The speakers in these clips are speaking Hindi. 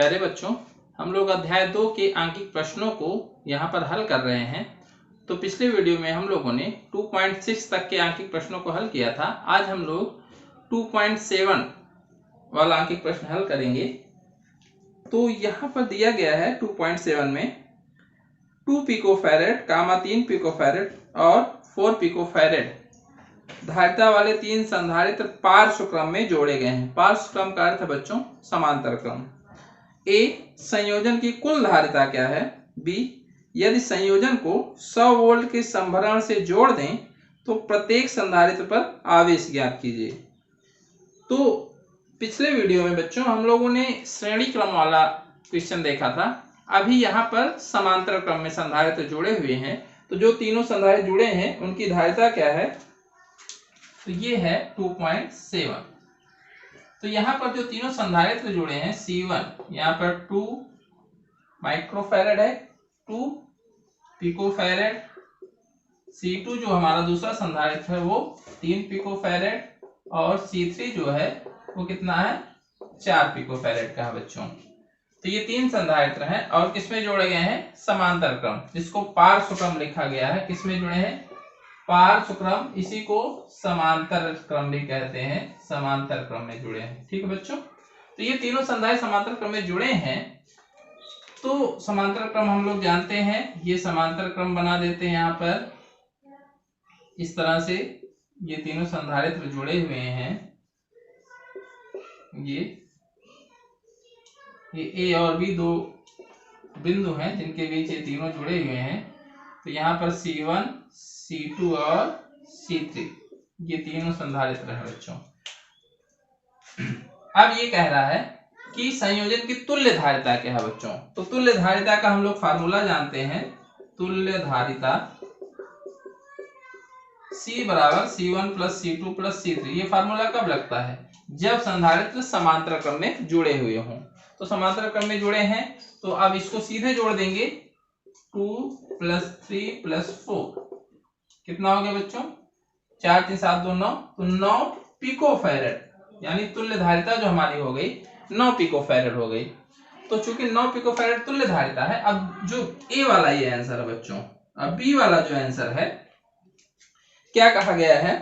प्यारे बच्चों, हम लोग अध्याय 2 के आंकिक प्रश्नों को यहाँ पर हल कर रहे हैं। तो पिछले वीडियो में हम लोगों ने 2.6 तक के आंकिक प्रश्नों को हल किया था। आज हम लोग 2.7 वाला आंकिक प्रश्न हल करेंगे। तो यहाँ पर दिया गया है 2.7 में 2 पिकोफैरेड, 3 पिकोफैरेड और 4 पिकोफैरेड धारिता वाले 3 संधारित्र पार्श्व क्रम में जोड़े गए हैं। पार्श्व क्रम का अर्थ है बच्चों समांतर क्रम। ए, संयोजन की कुल धारिता क्या है। बी, यदि संयोजन को 100 वोल्ट के संभरण से जोड़ दें तो प्रत्येक संधारित्र पर आवेश ज्ञात कीजिए। तो पिछले वीडियो में बच्चों हम लोगों ने श्रेणी क्रम वाला क्वेश्चन देखा था। अभी यहाँ पर समांतर क्रम में संधारित्र जुड़े हुए हैं। तो जो तीनों संधारित्र जुड़े हैं उनकी धारिता क्या है, तो ये है 2.7। तो यहाँ पर जो तीनों संधारित्र जुड़े हैं C1 यहाँ पर 2 माइक्रोफैरेड है, 2 पिकोफैरेड, C2 जो हमारा दूसरा संधारित्र है वो 3 पिकोफैरेड और C3 जो है वो कितना है 4 पिकोफैरेड का है बच्चों। तो ये 3 संधारित्र हैं और किसमें जोड़े गए हैं, समांतर क्रम, जिसको पार्श्व क्रम लिखा गया है। किसमें जुड़े हैं, पार्श्व क्रम, इसी को समांतर क्रम भी कहते हैं, समांतर क्रम में जुड़े हैं। ठीक है बच्चों, तो ये तीनों संधारित्र समांतर क्रम में जुड़े हैं। तो समांतर क्रम हम लोग जानते हैं, ये समांतर क्रम बना देते हैं यहाँ पर इस तरह से। ये तीनों संधारित्र जुड़े हुए हैं, ये ए और बी दो बिंदु हैं जिनके बीच ये तीनों जुड़े हुए हैं। तो यहाँ पर C1, C2 और C3 ये तीनों संधारित्र हैं बच्चों। अब ये कह रहा है कि संयोजन की तुल्य धारिता क्या है बच्चों। तो तुल्य धारिता का हम लोग फार्मूला जानते हैं। तुल्य धारिता C बराबर C1 plus C2 plus C3। ये फार्मूला कब लगता है, जब संधारित्र समांतर क्रम में जुड़े हुए हों। तो समांतर क्रम में जुड़े हैं तो अब इसको सीधे जोड़ देंगे, 2 प्लस 3 प्लस 4 कितना हो गया बच्चों, 4 3 7 2 9। तो 9 पिकोफैरेड यानी तुल्य धारिता जो हमारी हो गई 9 पिकोफैरेड हो गई। तो चूंकि 9 पिकोफैरेड तुल्य धारिता है, अब जो ए वाला ये आंसर है बच्चों, अब बी वाला जो आंसर है क्या कहा गया है,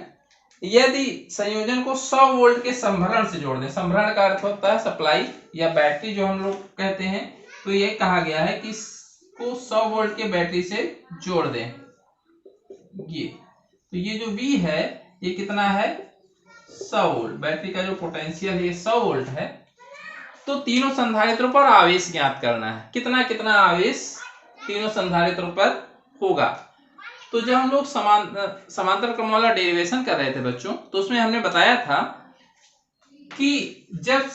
यदि संयोजन को 100 वोल्ट के संभरण से जोड़ दें। संभरण का अर्थ होता है सप्लाई या बैटरी जो हम लोग कहते हैं। तो ये कहा गया है कि इसको 100 वोल्ट के बैटरी से जोड़ दें। ये तो ये जो V है ये कितना है 100 वोल्ट, बैटरी का जो पोटेंशियल ये 100 वोल्ट है। तो तीनों संधारित्रों पर आवेश ज्ञात करना है, कितना कितना आवेश तीनों संधारित्रों पर होगा। तो जब हम लोग समांतर क्रम वाला डेरिवेशन कर रहे थे बच्चों, तो उसमें हमने बताया था कि जब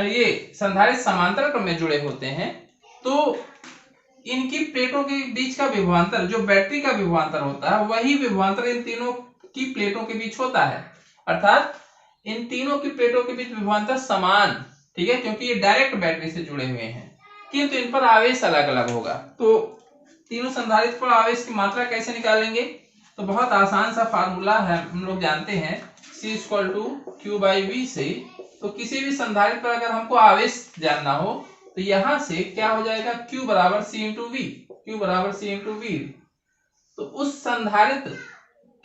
ये संधारित्र समांतर क्रम में जुड़े होते हैं तो इनकी प्लेटों के बीच का विभवांतर, जो बैटरी का विभवांतर होता है, वही विभवांतर इन तीनों की प्लेटों के बीच होता है। अर्थात इन तीनों की प्लेटों के बीच विभवांतर समान, ठीक है, क्योंकि ये डायरेक्ट बैटरी से जुड़े हुए हैं, किंतु इन पर आवेश अलग अलग होगा। तो तीनों संधारित्र पर आवेश की मात्रा कैसे निकालेंगे, तो बहुत आसान सा फार्मूला है, हम लोग जानते हैं C = Q/V से। तो किसी भी संधारित्र पर अगर हमको आवेश जानना हो तो यहां से क्या हो जाएगा, Q बराबर C × V, Q बराबर C × V। तो उस संधारित्र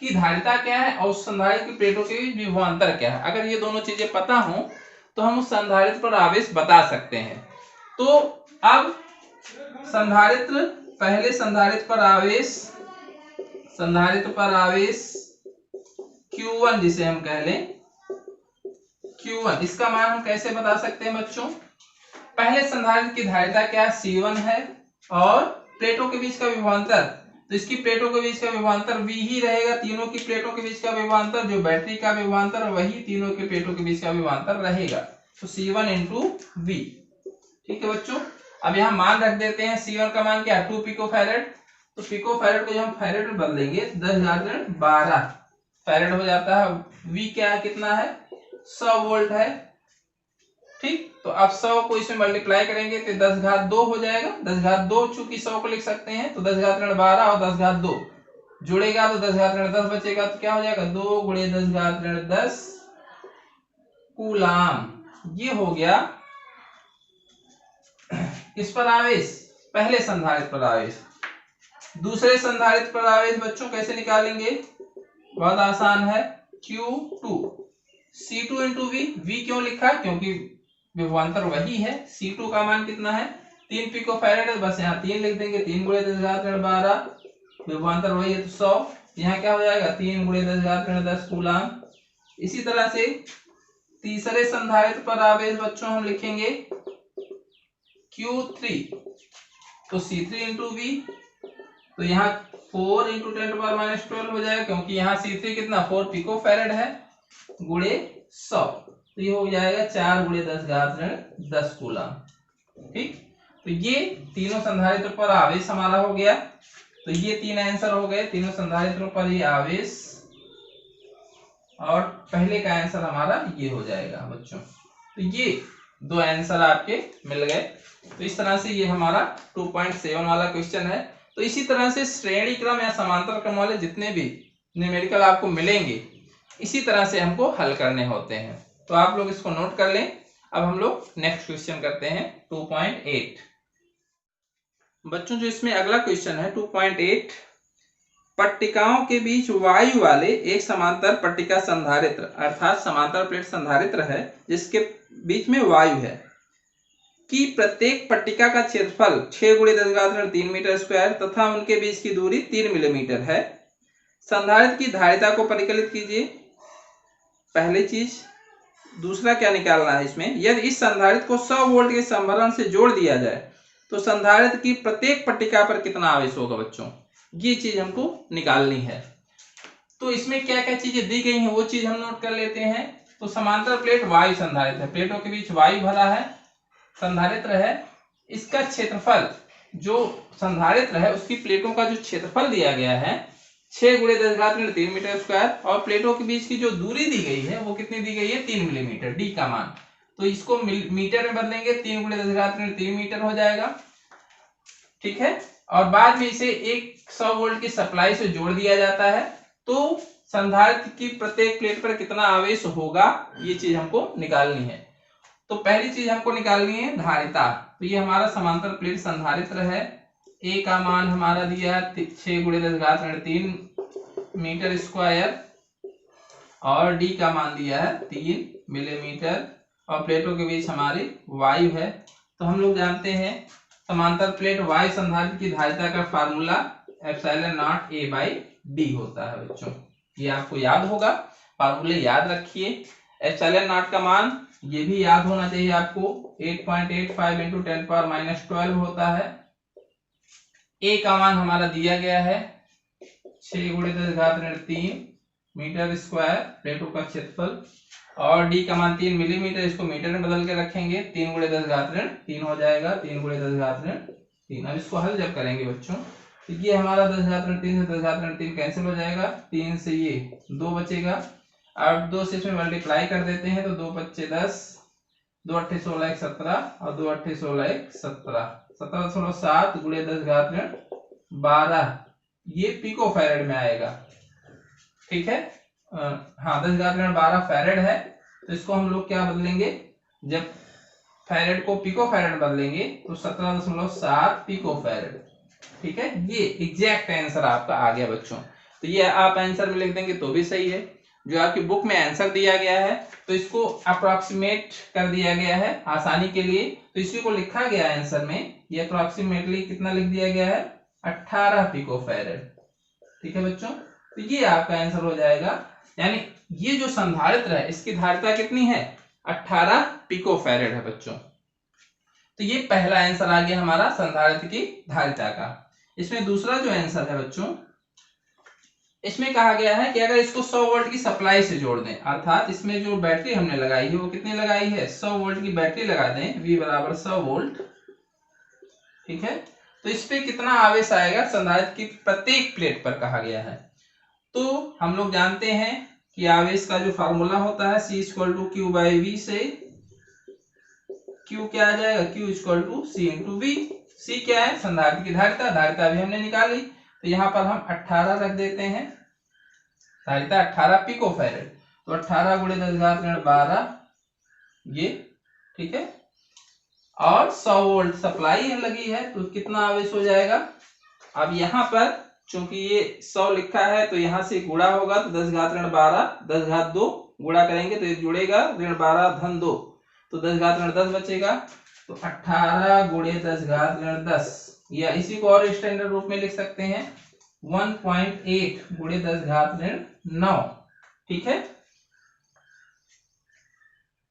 की धारिता क्या है और उस संधारित्र की प्लेटों के बीच विभवांतर क्या है, अगर ये दोनों चीजें पता हो तो हम उस संधारित्र पर आवेश बता सकते हैं। तो अब संधारित्र, पहले संधारित्र पर आवेश Q1 जिसे हम कह लें Q1, इसका मान हम कैसे बता सकते हैं बच्चों, पहले संधारित्र की धारिता क्या C1 है और प्लेटों के बीच का विभवांतर, तो इसकी प्लेटों के बीच का विभवांतर V ही रहेगा। तीनों की प्लेटों के बीच का विभवांतर जो बैटरी का विभवांतर, वही तीनों की प्लेटों के बीच का विभवांतर रहेगा। तो C1 × V। ठीक है बच्चों, अब यहाँ मान रख देते हैं। C1 का मान क्या है 2 पिकोफैरेड। तो पिकोफैरेड को जब हम फैरेड में बदल देंगे 10⁻12 फैरेड हो जाता है। V क्या है, कितना है 100 वोल्ट है। ठीक, तो अब 100 को इसमें मल्टीप्लाई करेंगे तो 10⁻2 हो जाएगा। 10⁻2 चूंकि 100 को लिख सकते हैं तो 10⁻12 और 10⁻2 जुड़ेगा तो 10⁻10 बचेगा। तो क्या हो जाएगा 2 × 10⁻10 कूलाम। ये हो गया किस पर आवेश, पहले संधारित्र पर आवेश। दूसरे संधारित्र पर आवेश बच्चों कैसे निकालेंगे, बहुत आसान है, Q2 C2 into we. We क्यों लिखा, क्योंकि विभवांतर वही है। C2 का मान कितना है, 3 पिको फैरेड है, बस यहाँ 3 लिख देंगे, 3 गुणे 10⁻12, विभवांतर वही है तो 100। यहाँ क्या हो जाएगा, 3 गुणे 10⁻10 कूलाम। इसी तरह से तीसरे संधारित्र पर आवेश बच्चों हम लिखेंगे Q3, तो C3 इंटू वी, तो यहाँ 4 इंटू 10⁻12 हो जाएगा, क्योंकि यहाँ C3 कितना 4 पिको फैरेड है, गुणे 100, तो ये हो जाएगा 4 गुणे 10⁻10 कूलम। ठीक, तो ये तीनों संधारित्र पर आवेश हमारा हो गया। तो ये 3 आंसर हो गए, तीनों संधारित्रों पर ये आवेश, और पहले का आंसर हमारा ये हो जाएगा बच्चों। तो ये 2 आंसर आपके मिल गए। तो इस तरह से ये हमारा 2.7 वाला क्वेश्चन है। तो इसी तरह से श्रेणी क्रम या समांतर क्रम वाले जितने भी न्यूमेरिकल आपको मिलेंगे, इसी तरह से हमको हल करने होते हैं। तो आप लोग इसको नोट कर लें। अब हम लोग नेक्स्ट क्वेश्चन करते हैं 2.8। बच्चों जो इसमें अगला क्वेश्चन है 2.8, पट्टिकाओं के बीच वायु वाले एक समांतर पट्टिका संधारित्र, अर्थात समांतर प्लेट संधारित्र है जिसके बीच में वायु है, कि प्रत्येक पट्टिका का क्षेत्रफल 6 गुणे 10⁻³ मीटर स्क्वायर तथा उनके बीच की दूरी 3 मिलीमीटर है। संधारित्र की धारिता को परिकलित कीजिए, पहली चीज। दूसरा क्या निकालना है इसमें, यदि इस संधारित्र को 100 वोल्ट के संभरण से जोड़ दिया जाए तो संधारित्र की प्रत्येक पट्टिका पर कितना आवेश होगा बच्चों, ये चीज हमको निकालनी है। तो इसमें क्या क्या चीजें दी गई हैं वो चीज हम नोट कर लेते हैं। तो समांतर प्लेट वायु संधारित्र है, प्लेटों के बीच वायु भरा है, संधारित्र है। इसका क्षेत्रफल, जो संधारित्र है उसकी प्लेटों का जो क्षेत्रफल दिया गया है 6 गुणे 10⁻³ मीटर स्क्वायर, और प्लेटों के बीच की जो दूरी दी गई है वो कितनी दी गई है, 3 मिलीमीटर, डी का मान। तो इसको मीटर में बदलेंगे, 3 गुणे 10⁻³ मीटर हो जाएगा। ठीक है, और बाद में इसे एक 100 वोल्ट की सप्लाई से जोड़ दिया जाता है, तो संधारित्र की प्रत्येक प्लेट पर कितना आवेश होगा, ये चीज हमको निकालनी है। तो पहली चीज हमको निकालनी है धारिता। तो ये हमारा समांतर प्लेट संधारित्र है, ए का मान हमारा दिया है 6 गुणे 10⁻³ मीटर स्क्वायर, और डी का मान दिया है 3 मिलीमीटर, और प्लेटों के बीच हमारी वायु है। तो हम लोग जानते हैं समांतर प्लेट वायु संधारित्र की धारिता का फार्मूला ε0a/d होता है बच्चों, ये आपको याद होगा, फार्मूले याद रखिए। ε0 का मान ये भी याद होना चाहिए आपको, 8.85 इंटू 10⁻12 होता है। ए का मान हमारा दिया गया है 6 गुणे 10⁻³ मीटर स्क्वायर, प्लेटों का क्षेत्रफल, और डी का मान 3 मिलीमीटर, इसको मीटर में बदल के रखेंगे, 3 गुणे 10⁻³ हो जाएगा, 3 गुणे 10⁻³। अब इसको हल जब करेंगे बच्चों, तो ये हमारा 10⁻³ से 10⁻³ कैंसिल हो जाएगा, 3 से ये 2 बचेगा, और 2 से इसमें मल्टीप्लाई कर देते हैं, तो 2 बच्चे 10, 2 8 16 1 17, और 2 8 16 1 17, 17.7 गुणे 10⁻12, ये पिको फैरेड में आएगा। ठीक है, हाँ 10⁻12 फैरेड है, तो इसको हम लोग क्या बदलेंगे, जब फैरेड को पिको फैरेड बदलेंगे तो 17.7 पिको फैरेड। ठीक है, ये एग्जैक्ट आंसर आपका आ गया बच्चों। तो ये आप आंसर में लिख देंगे तो भी सही है, जो आपकी बुक में आंसर दिया गया है तो इसको अप्रोक्सीमेट कर दिया गया है आसानी के लिए, तो इसी को लिखा गया आंसर में, ये अप्रोक्सीमेटली कितना लिख दिया गया है, 18 पिको फैरेड। ठीक है बच्चों, तो ये आपका आंसर हो जाएगा, यानी ये जो संधारित्र है इसकी धारिता कितनी है, 18 पिको फैरेड है बच्चों। तो ये पहला आंसर आ गया हमारा संधारित्र की धारिता का। इसमें दूसरा जो आंसर है बच्चों, इसमें कहा गया है कि अगर इसको 100 वोल्ट की सप्लाई से जोड़ दें, अर्थात इसमें जो बैटरी हमने लगाई है वो कितनी लगाई है, 100 वोल्ट की बैटरी लगा दें, V बराबर 100 वोल्ट। ठीक है, तो इस पे कितना आवेश आएगा संधारित्र की प्रत्येक प्लेट पर कहा गया है। तो हम लोग जानते हैं कि आवेश का जो फार्मूला होता है C=Q/V से Q क्या आ जाएगा, Q=C × V। C क्या है, संधारित्र की धारिता, धारिता भी हमने निकाली, तो यहाँ पर हम 18 रख देते हैं, धारिता 18 पिको फैरेड, तो 18 गुणे 10⁻12 ये। ठीक है, और 100 वोल्ट सप्लाई लगी है, तो कितना आवेश हो जाएगा। अब यहाँ पर चूंकि ये 100 लिखा है तो यहाँ से गुणा होगा, तो 10 घात ऋण 12 10 घात 2 गुणा करेंगे तो ये जुड़ेगा ऋण 12 धन 2, तो 10 घात ऋण 10 बचेगा, तो 18 गुणे 10 घात ऋण 10, या इसी को और स्टैंडर्ड रूप में लिख सकते हैं 1.8 गुणे 10 घात ऋण 9, ठीक है,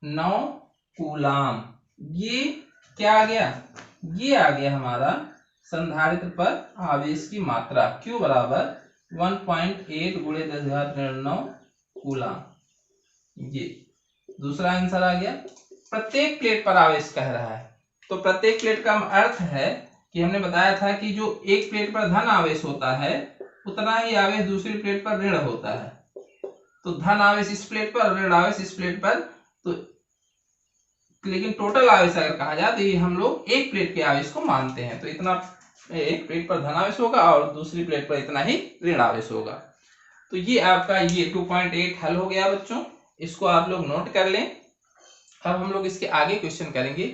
9 कूलाम। ये क्या आ गया, ये आ गया हमारा संधारित्र पर आवेश की मात्रा, Q बराबर 1.8 गुणे 10 घात ऋण 9 कूलाम। ये दूसरा आंसर आ गया। प्रत्येक प्लेट पर आवेश कह रहा है, तो प्रत्येक प्लेट का अर्थ है कि हमने बताया था कि जो एक प्लेट पर धन आवेश होता है उतना ही आवेश दूसरी प्लेट पर ऋण होता है, तो धन आवेश इस प्लेट पर, ऋण आवेश इस प्लेट पर, तो लेकिन टोटल आवेश अगर कहा जाए तो ये हम लोग एक प्लेट के आवेश को मानते हैं, तो इतना एक प्लेट पर धन आवेश होगा और दूसरी प्लेट पर इतना ही ऋण आवेश होगा। तो ये आपका ये 2.8 हल हो गया बच्चों, इसको आप लोग नोट कर लें। अब हम लोग इसके आगे क्वेश्चन करेंगे,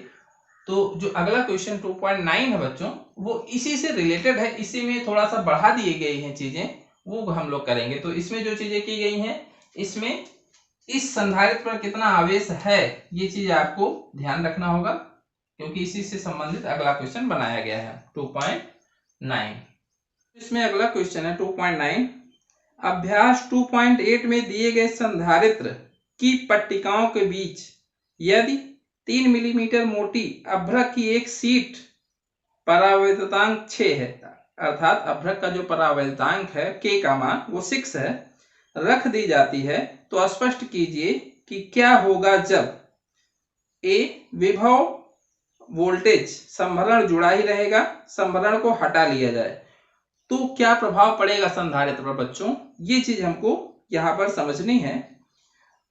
तो जो अगला क्वेश्चन 2.9 है बच्चों वो इसी से रिलेटेड है, इसी में थोड़ा सा बढ़ा दिए गई हैं चीजें, वो हम लोग करेंगे। तो इसमें जो चीजें की गई हैं, इसमें इस संधारित्र पर कितना आवेश है ये चीज आपको ध्यान रखना होगा, क्योंकि इसी से संबंधित अगला क्वेश्चन बनाया गया है 2.9। इसमें अगला क्वेश्चन है 2.9। अभ्यास 2.8 में दिए गए संधारित्र की पट्टिकाओं के बीच यदि 3 मिलीमीटर मोटी अभ्रक की एक शीट परावैद्युतांक 6 है, अर्थात अभ्रक का जो परावैद्युतांक है K का मान वो 6 है, रख दी जाती है, तो स्पष्ट कीजिए कि क्या होगा जब A विभव वोल्टेज संभरण जुड़ा ही रहेगा, संभरण को हटा लिया जाए, तो क्या प्रभाव पड़ेगा संधारित्र पर बच्चों, ये चीज हमको यहाँ पर समझनी है।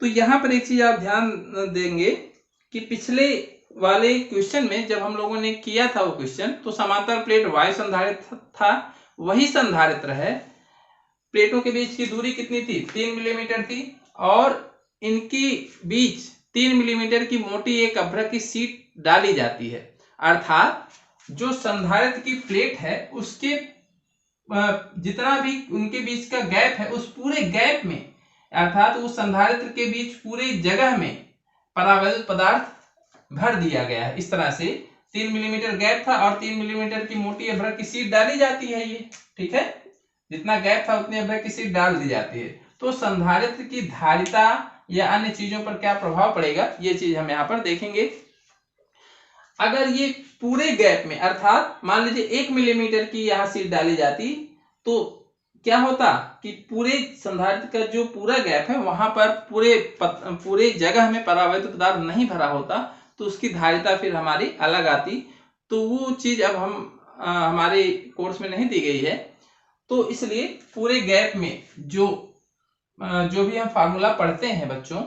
तो यहाँ पर एक चीज आप ध्यान देंगे कि पिछले वाले क्वेश्चन में जब हम लोगों ने किया था वो क्वेश्चन, तो समांतर प्लेट वायु संधारित्र था, वही संधारित्र है, प्लेटों के बीच की दूरी कितनी थी 3 मिलीमीटर थी, और इनकी बीच 3 मिलीमीटर की मोटी एक अभ्रक की शीट डाली जाती है, अर्थात जो संधारित्र की प्लेट है उसके जितना भी उनके बीच का गैप है उस पूरे गैप में, अर्थात उस संधारित्र के बीच पूरे जगह में परावैद्युत पदार्थ भर दिया गया है। इस तरह से 3 मिलीमीटर गैप था और 3 मिलीमीटर की मोटी अभ्रक की शीट डाली जाती है, ये ठीक है, जितना गैप था उतनी अभ्रक की शीट डाल दी जाती है। तो संधारित्र की धारिता या अन्य चीजों पर क्या प्रभाव पड़ेगा ये चीज हम यहाँ पर देखेंगे। अगर ये पूरे गैप में, अर्थात मान लीजिए 1 मिलीमीटर की यहाँ शीट डाली जाती, तो क्या होता कि पूरे संधारित्र का जो पूरा गैप है वहां पर पूरे जगह में परावैद्युत पदार्थ नहीं भरा होता, तो उसकी धारिता फिर हमारी अलग आती। तो वो चीज अब हमारे कोर्स में नहीं दी गई है, तो इसलिए पूरे गैप में जो भी हम फार्मूला पढ़ते हैं बच्चों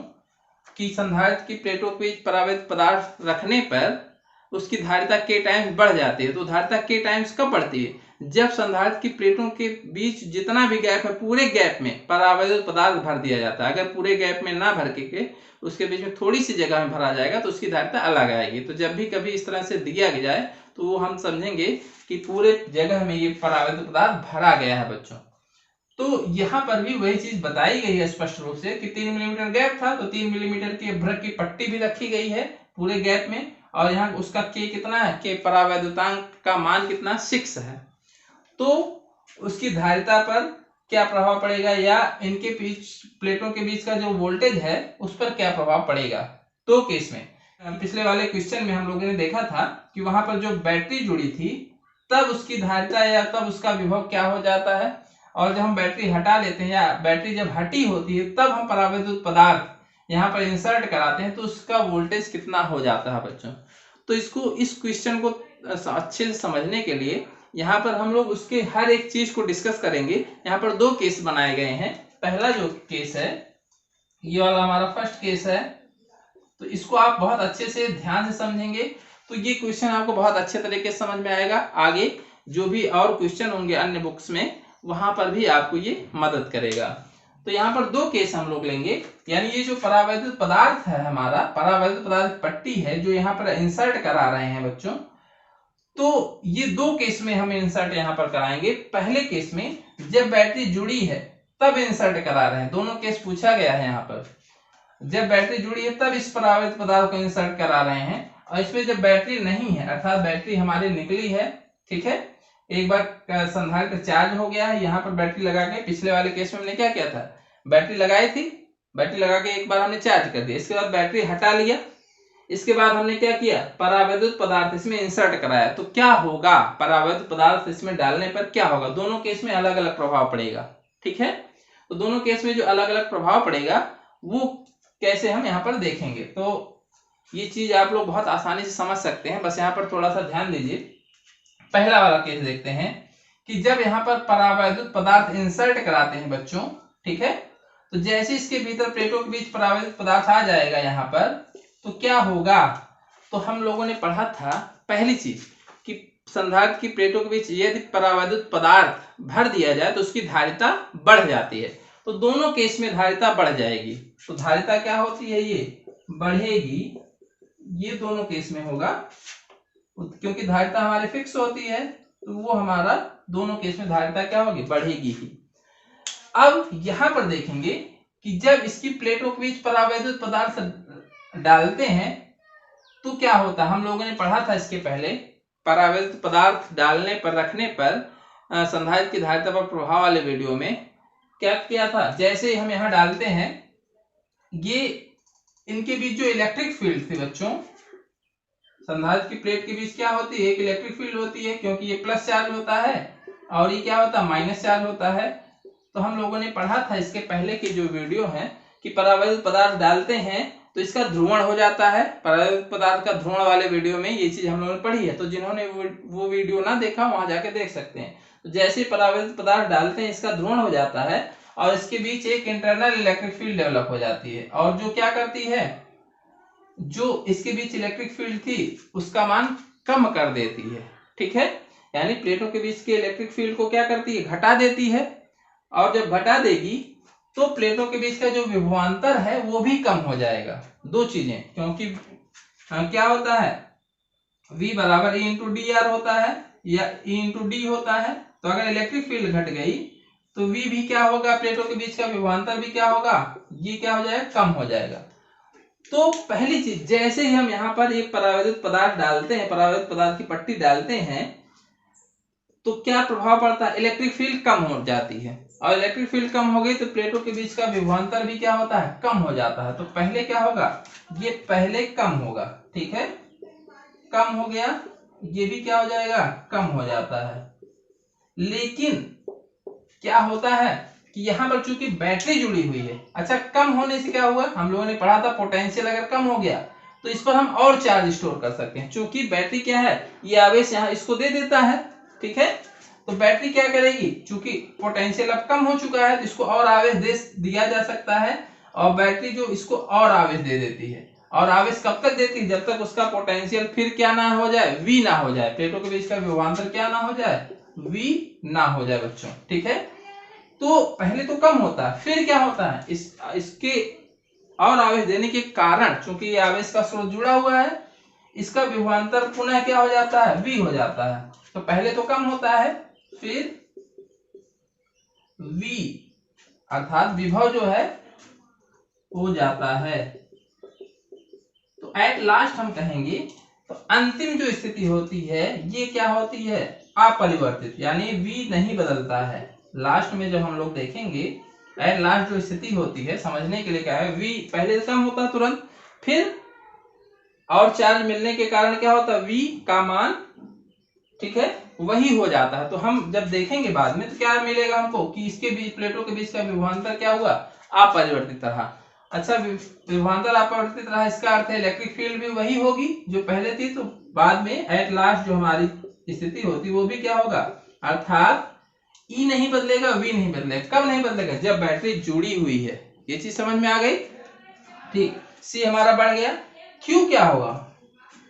कि संधारित्र की प्लेटों के बीच परावैद्युत पदार्थ रखने पर उसकी धारिता K टाइम्स बढ़ जाती है। तो धारिता K टाइम्स कब बढ़ती है, जब संधारित्र की प्लेटों के बीच जितना भी गैप है पूरे गैप में परावैद्युत पदार्थ भर दिया जाता है। अगर पूरे गैप में ना भर के उसके बीच में थोड़ी सी जगह में भरा जाएगा तो उसकी धारिता अलग आएगी। तो जब भी कभी इस तरह से दिया जाए तो वो हम समझेंगे कि पूरे जगह में ये परावैद्युत पदार्थ भरा गया है बच्चों। तो यहाँ पर भी वही चीज बताई गई है स्पष्ट रूप से कि 3 मिलीमीटर गैप था, तो 3 मिलीमीटर की अभ्रक की पट्टी भी रखी गई है पूरे गैप में, और यहाँ उसका K कितना है, K परावैद्युतांक का मान कितना 6 है। तो उसकी धारिता पर क्या प्रभाव पड़ेगा, या इनके बीच प्लेटों के बीच का जो वोल्टेज है उस पर क्या प्रभाव पड़ेगा। तो केस में पिछले वाले क्वेश्चन में हम लोगों ने देखा था कि वहां पर जो बैटरी जुड़ी थी तब उसकी धारिता या तब उसका विभव क्या हो जाता है, और जब हम बैटरी हटा लेते हैं या बैटरी जब हटी होती है तब हम परावैद्युत पदार्थ यहाँ पर इंसर्ट कराते हैं तो उसका वोल्टेज कितना हो जाता है बच्चों। तो इस क्वेश्चन को अच्छे से समझने के लिए यहाँ पर हम लोग उसके हर एक चीज को डिस्कस करेंगे। यहाँ पर 2 केस बनाए गए हैं। पहला जो केस है ये वाला हमारा फर्स्ट केस है, तो इसको आप बहुत अच्छे से ध्यान से समझेंगे तो ये क्वेश्चन आपको बहुत अच्छे तरीके से समझ में आएगा। आगे जो भी और क्वेश्चन होंगे अन्य बुक्स में वहां पर भी आपको ये मदद करेगा। तो यहाँ पर दो केस हम लोग लेंगे, यानी ये जो परावैद्युत पदार्थ है हमारा, परावैद्युत पदार्थ पट्टी है जो यहाँ पर इंसर्ट करा रहे हैं बच्चों, तो ये दो केस में हम इंसर्ट यहाँ पर कराएंगे। पहले केस में जब बैटरी जुड़ी है तब इंसर्ट करा रहे हैं, दोनों केस पूछा गया है यहाँ पर। जब बैटरी जुड़ी है तब इस परावैद्युत पदार्थ को इंसर्ट करा रहे हैं, और इसमें जब बैटरी नहीं है अर्थात बैटरी हमारी निकली है, ठीक है, एक बार संधारित्र चार्ज हो गया है, यहाँ पर बैटरी लगा के, पिछले वाले केस में हमने क्या किया था, बैटरी लगाई थी, बैटरी लगा के एक बार हमने चार्ज कर दिया, इसके बाद बैटरी हटा लिया, इसके बाद हमने क्या किया, परावैद्युत पदार्थ इसमें इंसर्ट कराया। तो क्या होगा, परावैद्युत पदार्थ इसमें डालने पर क्या होगा, दोनों केस में अलग अलग प्रभाव पड़ेगा, ठीक है। तो दोनों केस में जो अलग अलग प्रभाव पड़ेगा वो कैसे हम यहाँ पर देखेंगे। तो ये चीज आप लोग बहुत आसानी से समझ सकते हैं, बस यहाँ पर थोड़ा सा ध्यान दीजिए। पहला वाला केस देखते हैं कि जब यहाँ पर परावैद्युत पदार्थ इंसर्ट कराते हैं बच्चों, ठीक है, तो जैसे इसके भीतर प्लेटों के बीच परावैद्युत पदार्थ आ जाएगा यहाँ पर, तो क्या होगा, तो हम लोगों ने पढ़ा था पहली चीज कि संधारित्र की प्लेटों के बीच यदि परावैद्युत पदार्थ भर दिया जाए तो उसकी धारिता बढ़ जाती है। तो दोनों केस में धारिता बढ़ जाएगी। तो धारिता क्या होती है, ये बढ़ेगी, ये दोनों केस में होगा, क्योंकि धारिता हमारी फिक्स होती है, तो वो हमारा दोनों केस में धारिता क्या होगी, बढ़ेगी ही। अब यहां पर देखेंगे कि जब इसकी प्लेटों के बीच परावैद्युत पदार्थ डालते हैं तो क्या होता है, हम लोगों ने पढ़ा था इसके पहले, परावैद्युत पदार्थ डालने पर, रखने पर संधारित्र की धारिता पर प्रभाव वाले वीडियो में क्या किया था, जैसे हम यहाँ डालते हैं, ये इनके बीच जो इलेक्ट्रिक फील्ड थी बच्चों, संधारित्र की प्लेट के बीच क्या होती है, एक इलेक्ट्रिक फील्ड होती है, क्योंकि ये प्लस चार्ज होता है और ये क्या होता है, माइनस चार्ज होता है। तो हम लोगों ने पढ़ा था इसके पहले की जो वीडियो है कि परावैद्युत पदार्थ डालते हैं तो इसका ध्रुवण हो जाता है। परावैद्युत पदार्थ का ध्रुवण वाले वीडियो में ये चीज हम लोगों ने पढ़ी है, तो जिन्होंने वो वीडियो ना देखा वहां जाके देख सकते हैं। तो जैसे परावैद्युत पदार्थ डालते हैं इसका ध्रुवण हो जाता है और इसके बीच एक इंटरनल इलेक्ट्रिक फील्ड डेवलप हो जाती है, और जो क्या करती है, जो इसके बीच इलेक्ट्रिक फील्ड थी उसका मान कम कर देती है, ठीक है, यानी प्लेटों के बीच के इलेक्ट्रिक फील्ड को क्या करती है, घटा देती है। और जब घटा देगी तो प्लेटों के बीच का जो विभवांतर है वो भी कम हो जाएगा। दो चीजें, क्योंकि क्या होता है, V बराबर E इंटू डी आर होता है या E इंटू डी होता है, तो अगर इलेक्ट्रिक फील्ड घट गई तो V भी क्या होगा, प्लेटों के बीच का विभवांतर भी क्या होगा, ये क्या हो जाएगा, कम हो जाएगा। तो पहली चीज, जैसे ही हम यहाँ पर एक परावैद्युत पदार्थ डालते हैं, परावैद्युत पदार्थ की पट्टी डालते हैं, तो क्या प्रभाव पड़ता है, इलेक्ट्रिक फील्ड कम हो जाती है, और इलेक्ट्रिक फील्ड कम हो गई तो प्लेटों के बीच का विभवांतर भी क्या होता है, कम हो जाता है। तो पहले क्या होगा, ये पहले कम होगा, ठीक है, कम हो गया, ये भी क्या हो जाएगा, कम हो जाता है। लेकिन क्या होता है कि यहाँ पर चूंकि बैटरी जुड़ी हुई है, अच्छा कम होने से क्या हुआ, हम लोगों ने पढ़ा था पोटेंशियल अगर कम हो गया तो इस पर हम और चार्ज स्टोर कर सकते हैं। चूंकि बैटरी क्या है, ये आवेश यहाँ इसको दे देता है, ठीक है, तो बैटरी क्या करेगी, चूंकि पोटेंशियल अब कम हो चुका है तो इसको और आवेश दिया जा सकता है, और बैटरी जो इसको और आवेश दे देती है। और आवेश कब तक देती है, जब तक उसका पोटेंशियल फिर क्या ना हो जाए, V ना हो जाए, प्लेटों के बीच का विभवांतर क्या ना हो जाए, V ना हो जाए बच्चों, ठीक है। तो पहले तो कम होता है, फिर क्या होता है, इसके और आवेश देने के कारण, चूंकि ये आवेश का स्रोत जुड़ा हुआ है, इसका विभवांतर पुनः क्या हो जाता है, V हो जाता है। तो पहले तो कम होता है, फिर V अर्थात विभव जो है हो जाता है। तो एट लास्ट हम कहेंगे, तो अंतिम जो स्थिति होती है ये क्या होती है, अपरिवर्तित, यानी V नहीं बदलता है। लास्ट में जब हम लोग देखेंगे एट लास्ट जो स्थिति होती है, समझने के लिए क्या है, V पहले से कम होता है तुरंत, फिर और चार्ज मिलने के कारण क्या होता है, V का मान, ठीक है, वही हो जाता है। तो हम जब देखेंगे बाद में तो क्या मिलेगा हमको कि इसके बीच, प्लेटों के बीच का विभवांतर क्या हुआ, अपरिवर्तित रहा। अच्छा, विभवांतर अपरिवर्तित रहा, इसका अर्थ है इलेक्ट्रिक फील्ड भी वही होगी जो पहले थी, तो बाद में एट लास्ट जो हमारी स्थिति होती वो भी क्या होगा, अर्थात E नहीं बदलेगा, V नहीं बदलेगा। कब नहीं बदलेगा, जब बैटरी जुड़ी हुई है। ये चीज समझ में आ गई, ठीक। C हमारा बढ़ गया, Q क्या होगा,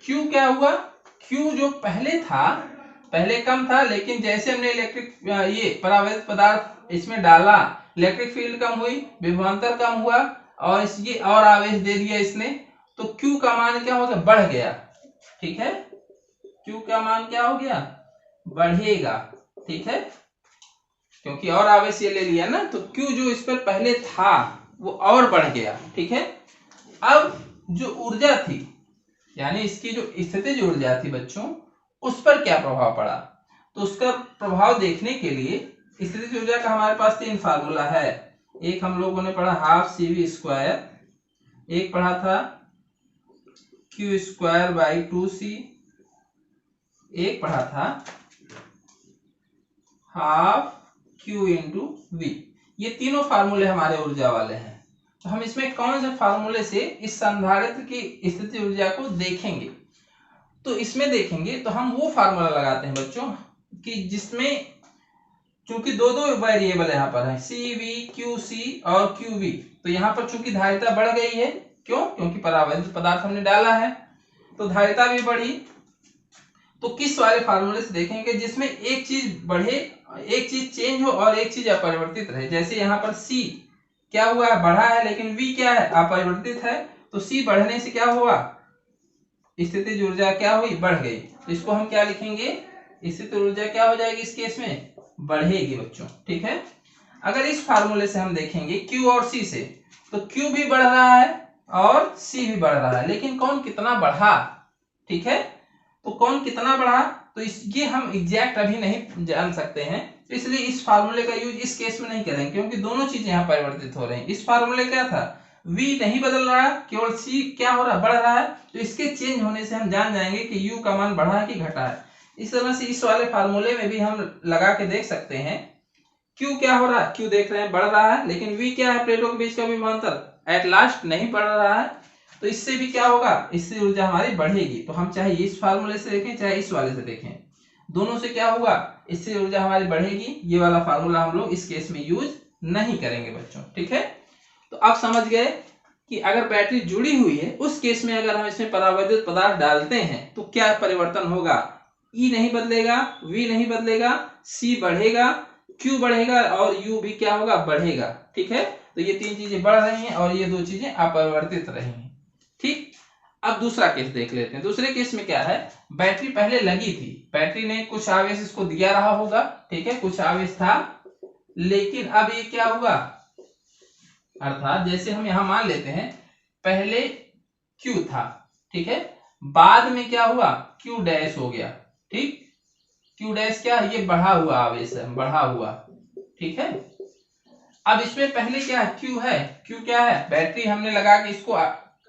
Q क्या हुआ, Q जो पहले था, पहले कम था, लेकिन जैसे हमने इलेक्ट्रिक ये परावैद्युत पदार्थ इसमें डाला इलेक्ट्रिक फील्ड कम हुई, विभवांतर कम हुआ और ये और आवेश दे दिया इसने, तो Q का मान क्या हो गया, बढ़ गया। ठीक है, Q का मान क्या हो गया, बढ़ेगा। ठीक है, क्योंकि और आवेश ये ले लिया ना, तो Q जो इस पर पहले था वो और बढ़ गया। ठीक है, अब जो ऊर्जा थी यानी इसकी जो स्थितिज ऊर्जा थी बच्चों, उस पर क्या प्रभाव पड़ा, तो उसका प्रभाव देखने के लिए स्थितिज ऊर्जा का हमारे पास 3 फार्मूला है। एक हम लोगों ने पढ़ा हाफ CV², एक पढ़ा था Q²/2C, एक पढ़ा था हाफ Q × V। ये तीनों फार्मूले हमारे ऊर्जा वाले हैं। तो हम इसमें कौन से फार्मूले से इस संधारित्र की स्थितिज ऊर्जा को देखेंगे, तो इसमें देखेंगे तो हम वो फार्मूला लगाते हैं बच्चों कि जिसमें चूंकि दो वेरिएबल यहाँ पर है CV, QC और QV, तो यहाँ पर चूंकि धारिता बढ़ गई है, क्यों, क्योंकि परावैद्युत पदार्थ हमने डाला है तो धारिता भी बढ़ी। तो किस वाले फार्मूले से देखेंगे जिसमें एक चीज बढ़े, एक चीज चेंज हो और एक चीज अपरिवर्तित रहे। जैसे यहाँ पर C क्या हुआ है, बढ़ा है, लेकिन V क्या है, अपरिवर्तित है, तो C बढ़ने से क्या हुआ, स्थितिज ऊर्जा क्या हुई, बढ़ गई। तो इसको हम क्या लिखेंगे, स्थितिज ऊर्जा क्या हो जाएगी इस केस में, बढ़ेगी बच्चों। ठीक है, अगर इस फार्मूले से हम देखेंगे Q और C से, तो Q भी बढ़ रहा है और C भी बढ़ रहा है, लेकिन कौन कितना बढ़ा। ठीक है, तो कौन कितना बढ़ा, तो ये हम एग्जैक्ट अभी नहीं जान सकते हैं, तो इसलिए इस फार्मूले का यूज इस केस में नहीं करेंगे, क्योंकि दोनों चीजें यहाँ परिवर्तित हो रही हैं। इस फार्मूले क्या था, V नहीं बदल रहा है, केवल C क्या हो रहा है, बढ़ रहा है, तो इसके चेंज होने से हम जान जाएंगे कि U का मान बढ़ा है कि घटा है। इस तरह से इस वाले फार्मूले में भी हम लगा के देख सकते हैं Q क्या हो रहा है, Q देख रहे हैं बढ़ रहा है, लेकिन V क्या है, प्लेटों के बीच का विभवांतर एट लास्ट नहीं बढ़ रहा है, तो इससे भी क्या होगा, इससे ऊर्जा हमारी बढ़ेगी। तो हम चाहे इस फार्मूले से देखें चाहे इस वाले से देखें, दोनों से क्या होगा, इससे ऊर्जा हमारी बढ़ेगी। ये वाला फार्मूला हम लोग इस केस में यूज नहीं करेंगे बच्चों। ठीक है, तो आप समझ गए कि अगर बैटरी जुड़ी हुई है उस केस में अगर हम इसमें परावैद्युत पदार्थ डालते हैं तो क्या परिवर्तन होगा, E नहीं बदलेगा, V नहीं बदलेगा, C बढ़ेगा, Q बढ़ेगा और U भी क्या होगा, बढ़ेगा। ठीक है, तो ये 3 चीजें बढ़ रही हैं और ये 2 चीजें अपरिवर्तित रही हैं। ठीक, अब दूसरा केस देख लेते हैं। दूसरे केस में क्या है, बैटरी पहले लगी थी, बैटरी ने कुछ आवेश इसको दिया रहा होगा, ठीक है, कुछ आवेश था, लेकिन अब ये क्या हुआ, अर्थात जैसे हम यहां मान लेते हैं पहले Q था, ठीक है, बाद में क्या हुआ, Q डैश हो गया। ठीक, Q डैश क्या, ये बढ़ा हुआ आवेश है, बढ़ा हुआ। ठीक है, अब इसमें पहले क्या Q है, Q क्या है, बैटरी हमने लगा के इसको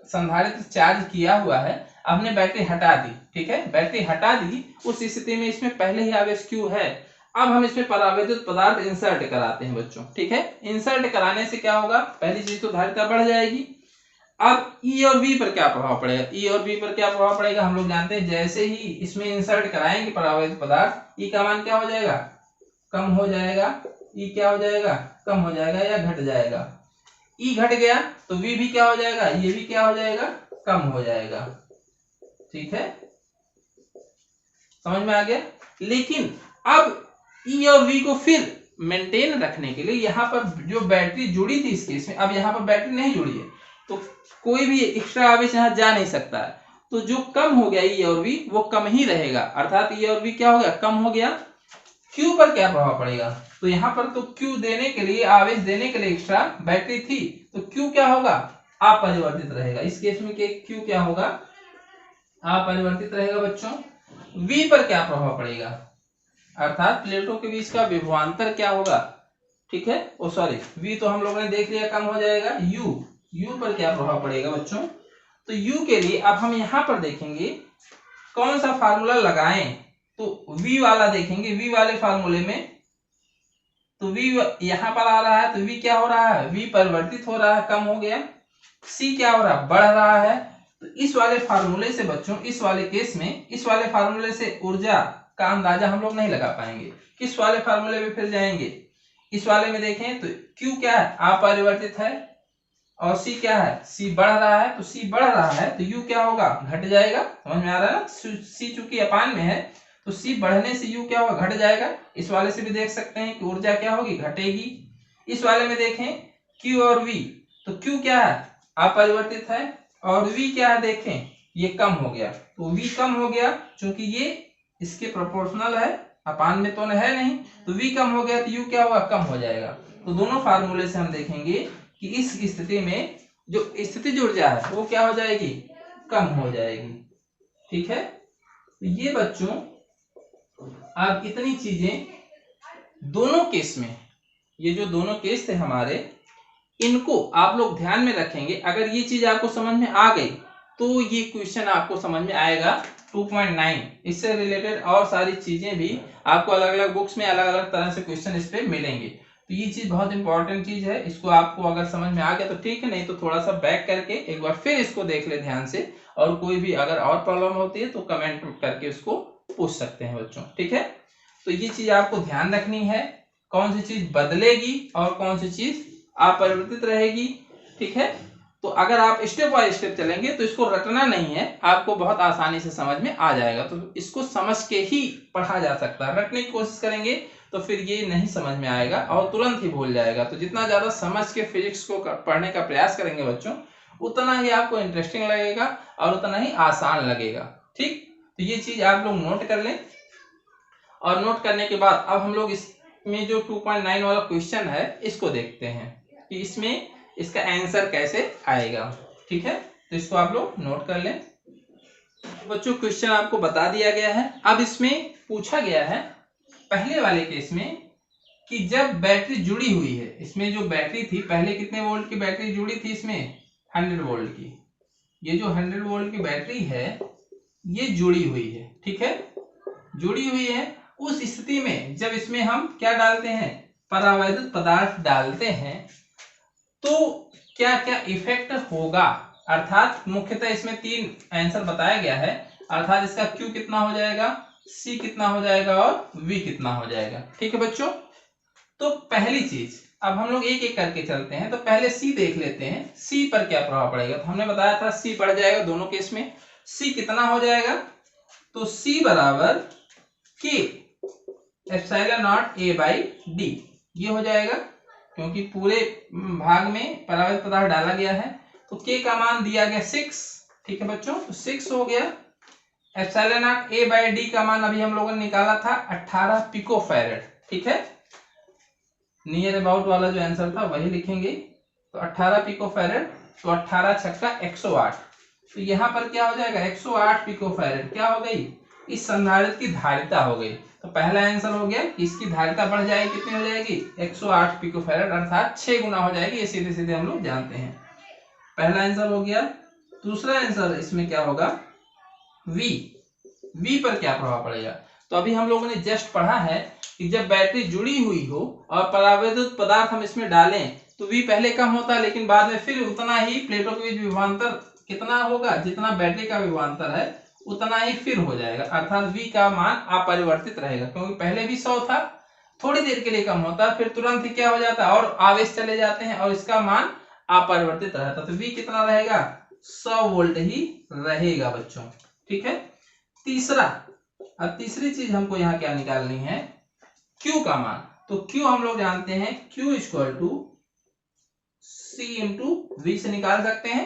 संधारित्र चार्ज किया हुआ है, हमने बैटरी हटा दी। ठीक है, बैटरी हटा दी, उस स्थिति में इसमें पहले ही आवेश Q है। अब हम इसमें परावैद्युत पदार्थ इंसर्ट कराते हैं बच्चों। ठीक है, इंसर्ट कराने से क्या होगा, पहली चीज तो धारिता बढ़ जाएगी। अब E और V पर क्या प्रभाव पड़ेगा, E और V पर क्या प्रभाव पड़ेगा, हम लोग जानते हैं जैसे ही इसमें इंसर्ट कराएंगे परावैद्युत पदार्थ, E का मान क्या हो जाएगा, कम हो जाएगा, E क्या हो जाएगा, कम हो जाएगा या घट जाएगा। E घट गया तो V भी क्या हो जाएगा, ये भी क्या हो जाएगा, कम हो जाएगा। ठीक है, समझ में आ गया। लेकिन अब E और V को फिर मेंटेन रखने के लिए यहाँ पर जो बैटरी जुड़ी थी इस केस में, अब यहाँ पर बैटरी नहीं जुड़ी है तो कोई भी एक्स्ट्रा आवेश यहाँ जा नहीं सकता है, तो जो कम हो गया E और V वो कम ही रहेगा, अर्थात E और V क्या हो गया, कम हो गया। Q पर क्या प्रभाव पड़ेगा, तो यहाँ पर तो Q देने के लिए, आवेश देने के लिए एक्स्ट्रा बैटरी थी, तो Q क्या होगा, अपरिवर्तित रहेगा। इस केस में Q क्या होगा, अपरिवर्तित रहेगा बच्चों। V पर क्या प्रभाव पड़ेगा, अर्थात प्लेटों के बीच का विभवांतर क्या होगा। ठीक है, ओ सॉरी, V तो हम लोगों ने देख लिया कम हो जाएगा। U पर क्या प्रभाव पड़ेगा बच्चों, तो U के लिए अब हम यहाँ पर देखेंगे कौन सा फार्मूला लगाएं, तो V वाला देखेंगे। V वाले फार्मूले में तो V यहाँ पर आ रहा है, तो V क्या हो रहा है, V परिवर्तित हो रहा है, कम हो गया। C क्या हो रहा है, बढ़ रहा है। तो इस वाले फार्मूले से बच्चों, इस वाले केस में इस वाले फार्मूले से ऊर्जा का अंदाजा हम लोग नहीं लगा पाएंगे। किस वाले फार्मूले में फिर जाएंगे, इस वाले में देखें तो Q क्या है, अपरिवर्तित है, और C क्या है, C बढ़ रहा है, तो C बढ़ रहा है तो U क्या होगा, घट जाएगा। समझ में आ रहा है ना, C चूंकि अपान में है तो C बढ़ने से U क्या होगा, घट जाएगा। इस वाले से भी देख सकते हैं कि ऊर्जा क्या होगी, घटेगी। इस वाले में देखें Q और V, तो Q क्या है, अपरिवर्तित है, और V क्या है देखें, ये कम हो गया। तो V कम हो गया क्योंकि ये इसके प्रोपोर्शनल है, अपान में तो है नहीं, तो V कम हो गया तो U क्या होगा, कम हो जाएगा। तो दोनों फार्मूले से हम देखेंगे कि इस स्थिति में जो स्थितिज ऊर्जा है वो क्या हो जाएगी, कम हो जाएगी। ठीक है, तो ये बच्चों अब इतनी चीजें दोनों केस में, ये जो दोनों केस थे हमारे, इनको आप लोग ध्यान में रखेंगे। अगर ये चीज आपको समझ में आ गई तो ये क्वेश्चन आपको समझ में आएगा 2.9। इससे रिलेटेड और सारी चीजें भी आपको अलग अलग बुक्स में अलग अलग तरह से क्वेश्चन इस पे मिलेंगे। तो ये चीज बहुत इंपॉर्टेंट चीज है, इसको आपको अगर समझ में आ गया तो ठीक है, नहीं तो थोड़ा सा बैक करके एक बार फिर इसको देख ले ध्यान से, और कोई भी अगर और प्रॉब्लम होती है तो कमेंट करके उसको पूछ सकते हैं बच्चों। ठीक है, तो ये चीज आपको ध्यान रखनी है, कौन सी चीज बदलेगी और कौन सी चीज अपरिवर्तित रहेगी। ठीक है, तो अगर आप स्टेप बाय स्टेप चलेंगे तो इसको रटना नहीं है, आपको बहुत आसानी से समझ में आ जाएगा। तो इसको समझ के ही पढ़ा जा सकता है, रटने की कोशिश करेंगे तो फिर ये नहीं समझ में आएगा और तुरंत ही भूल जाएगा। तो जितना ज्यादा समझ के फिजिक्स को पढ़ने का प्रयास करेंगे बच्चों, उतना ही आपको इंटरेस्टिंग लगेगा और उतना ही आसान लगेगा। ठीक, तो ये चीज आप लोग नोट कर लें। और नोट करने के बाद अब हम लोग इसमें जो 2.9 वाला क्वेश्चन है इसको देखते हैं कि इसमें इसका आंसर कैसे आएगा। ठीक है, तो इसको आप लोग नोट कर लें। बच्चों क्वेश्चन आपको बता दिया गया है। अब इसमें पूछा गया है पहले वाले केस में कि जब बैटरी जुड़ी हुई है, इसमें जो बैटरी थी पहले कितने वोल्ट की बैटरी जुड़ी थी, इसमें 100 वोल्ट की। ये जो 100 वोल्ट की बैटरी है ये जुड़ी हुई है। ठीक है, जुड़ी हुई है। उस स्थिति में जब इसमें हम क्या डालते हैं, परावैद्युत पदार्थ डालते हैं, तो क्या क्या इफेक्ट होगा। अर्थात मुख्यतः इसमें 3 आंसर बताया गया है, अर्थात इसका Q कितना हो जाएगा, C कितना हो जाएगा और V कितना हो जाएगा। ठीक है बच्चों, तो पहली चीज अब हम लोग एक एक करके चलते हैं। तो पहले C देख लेते हैं, C पर क्या प्रभाव पड़ेगा। तो हमने बताया था C बढ़ जाएगा दोनों केस में। C कितना हो जाएगा, तो C बराबर K epsilon not A by D, ये हो जाएगा क्योंकि पूरे भाग में परावैद्युत पदार्थ डाला गया है। तो K का मान दिया गया 6। ठीक है बच्चों, तो 6 हो गया। Epsilon not A by D का मान अभी हम लोगों ने निकाला था 18 पिको फैरेड। ठीक है, नियर अबाउट वाला जो आंसर था वही लिखेंगे। तो 18 पिको फैरेड, तो 18 छक्का 108। तो यहाँ पर क्या हो जाएगा, 108 पिको फैरेड क्या हो गई, इस संधारित्र की धारिता हो गई। तो पहला आंसर हो गया, इसकी धारिता बढ़ जाएगी, कितनी हो जाएगी, 108 पिको फैरेड, अर्थात 6 गुना हो जाएगी। ये सीधे सीधे हम लोग जानते हैं, पहला आंसर हो गया। दूसरा आंसर इसमें क्या होगा, V पर क्या प्रभाव पड़ेगा। तो अभी हम लोगों ने जस्ट पढ़ा है कि जब बैटरी जुड़ी हुई हो और परावैद्युत पदार्थ हम इसमें डालें तो V पहले कम होता है, लेकिन बाद में फिर उतना ही प्लेटों के बीच विभवांतर कितना होगा, जितना बैटरी का विभवांतर है उतना ही फिर हो जाएगा, अर्थात V का मान अपरिवर्तित रहेगा। क्योंकि पहले भी 100 था, थोड़ी देर के लिए कम होता है, फिर तुरंत ही क्या हो जाता है और आवेश चले जाते हैं और इसका मान अपरिवर्तित रहता है। तो V कितना रहेगा, 100 वोल्ट ही रहेगा बच्चों। ठीक है, तीसरा, अब तीसरी चीज हमको यहाँ क्या निकालनी है, Q का मान। तो Q हम लोग जानते हैं Q equal to C into V से निकाल सकते हैं।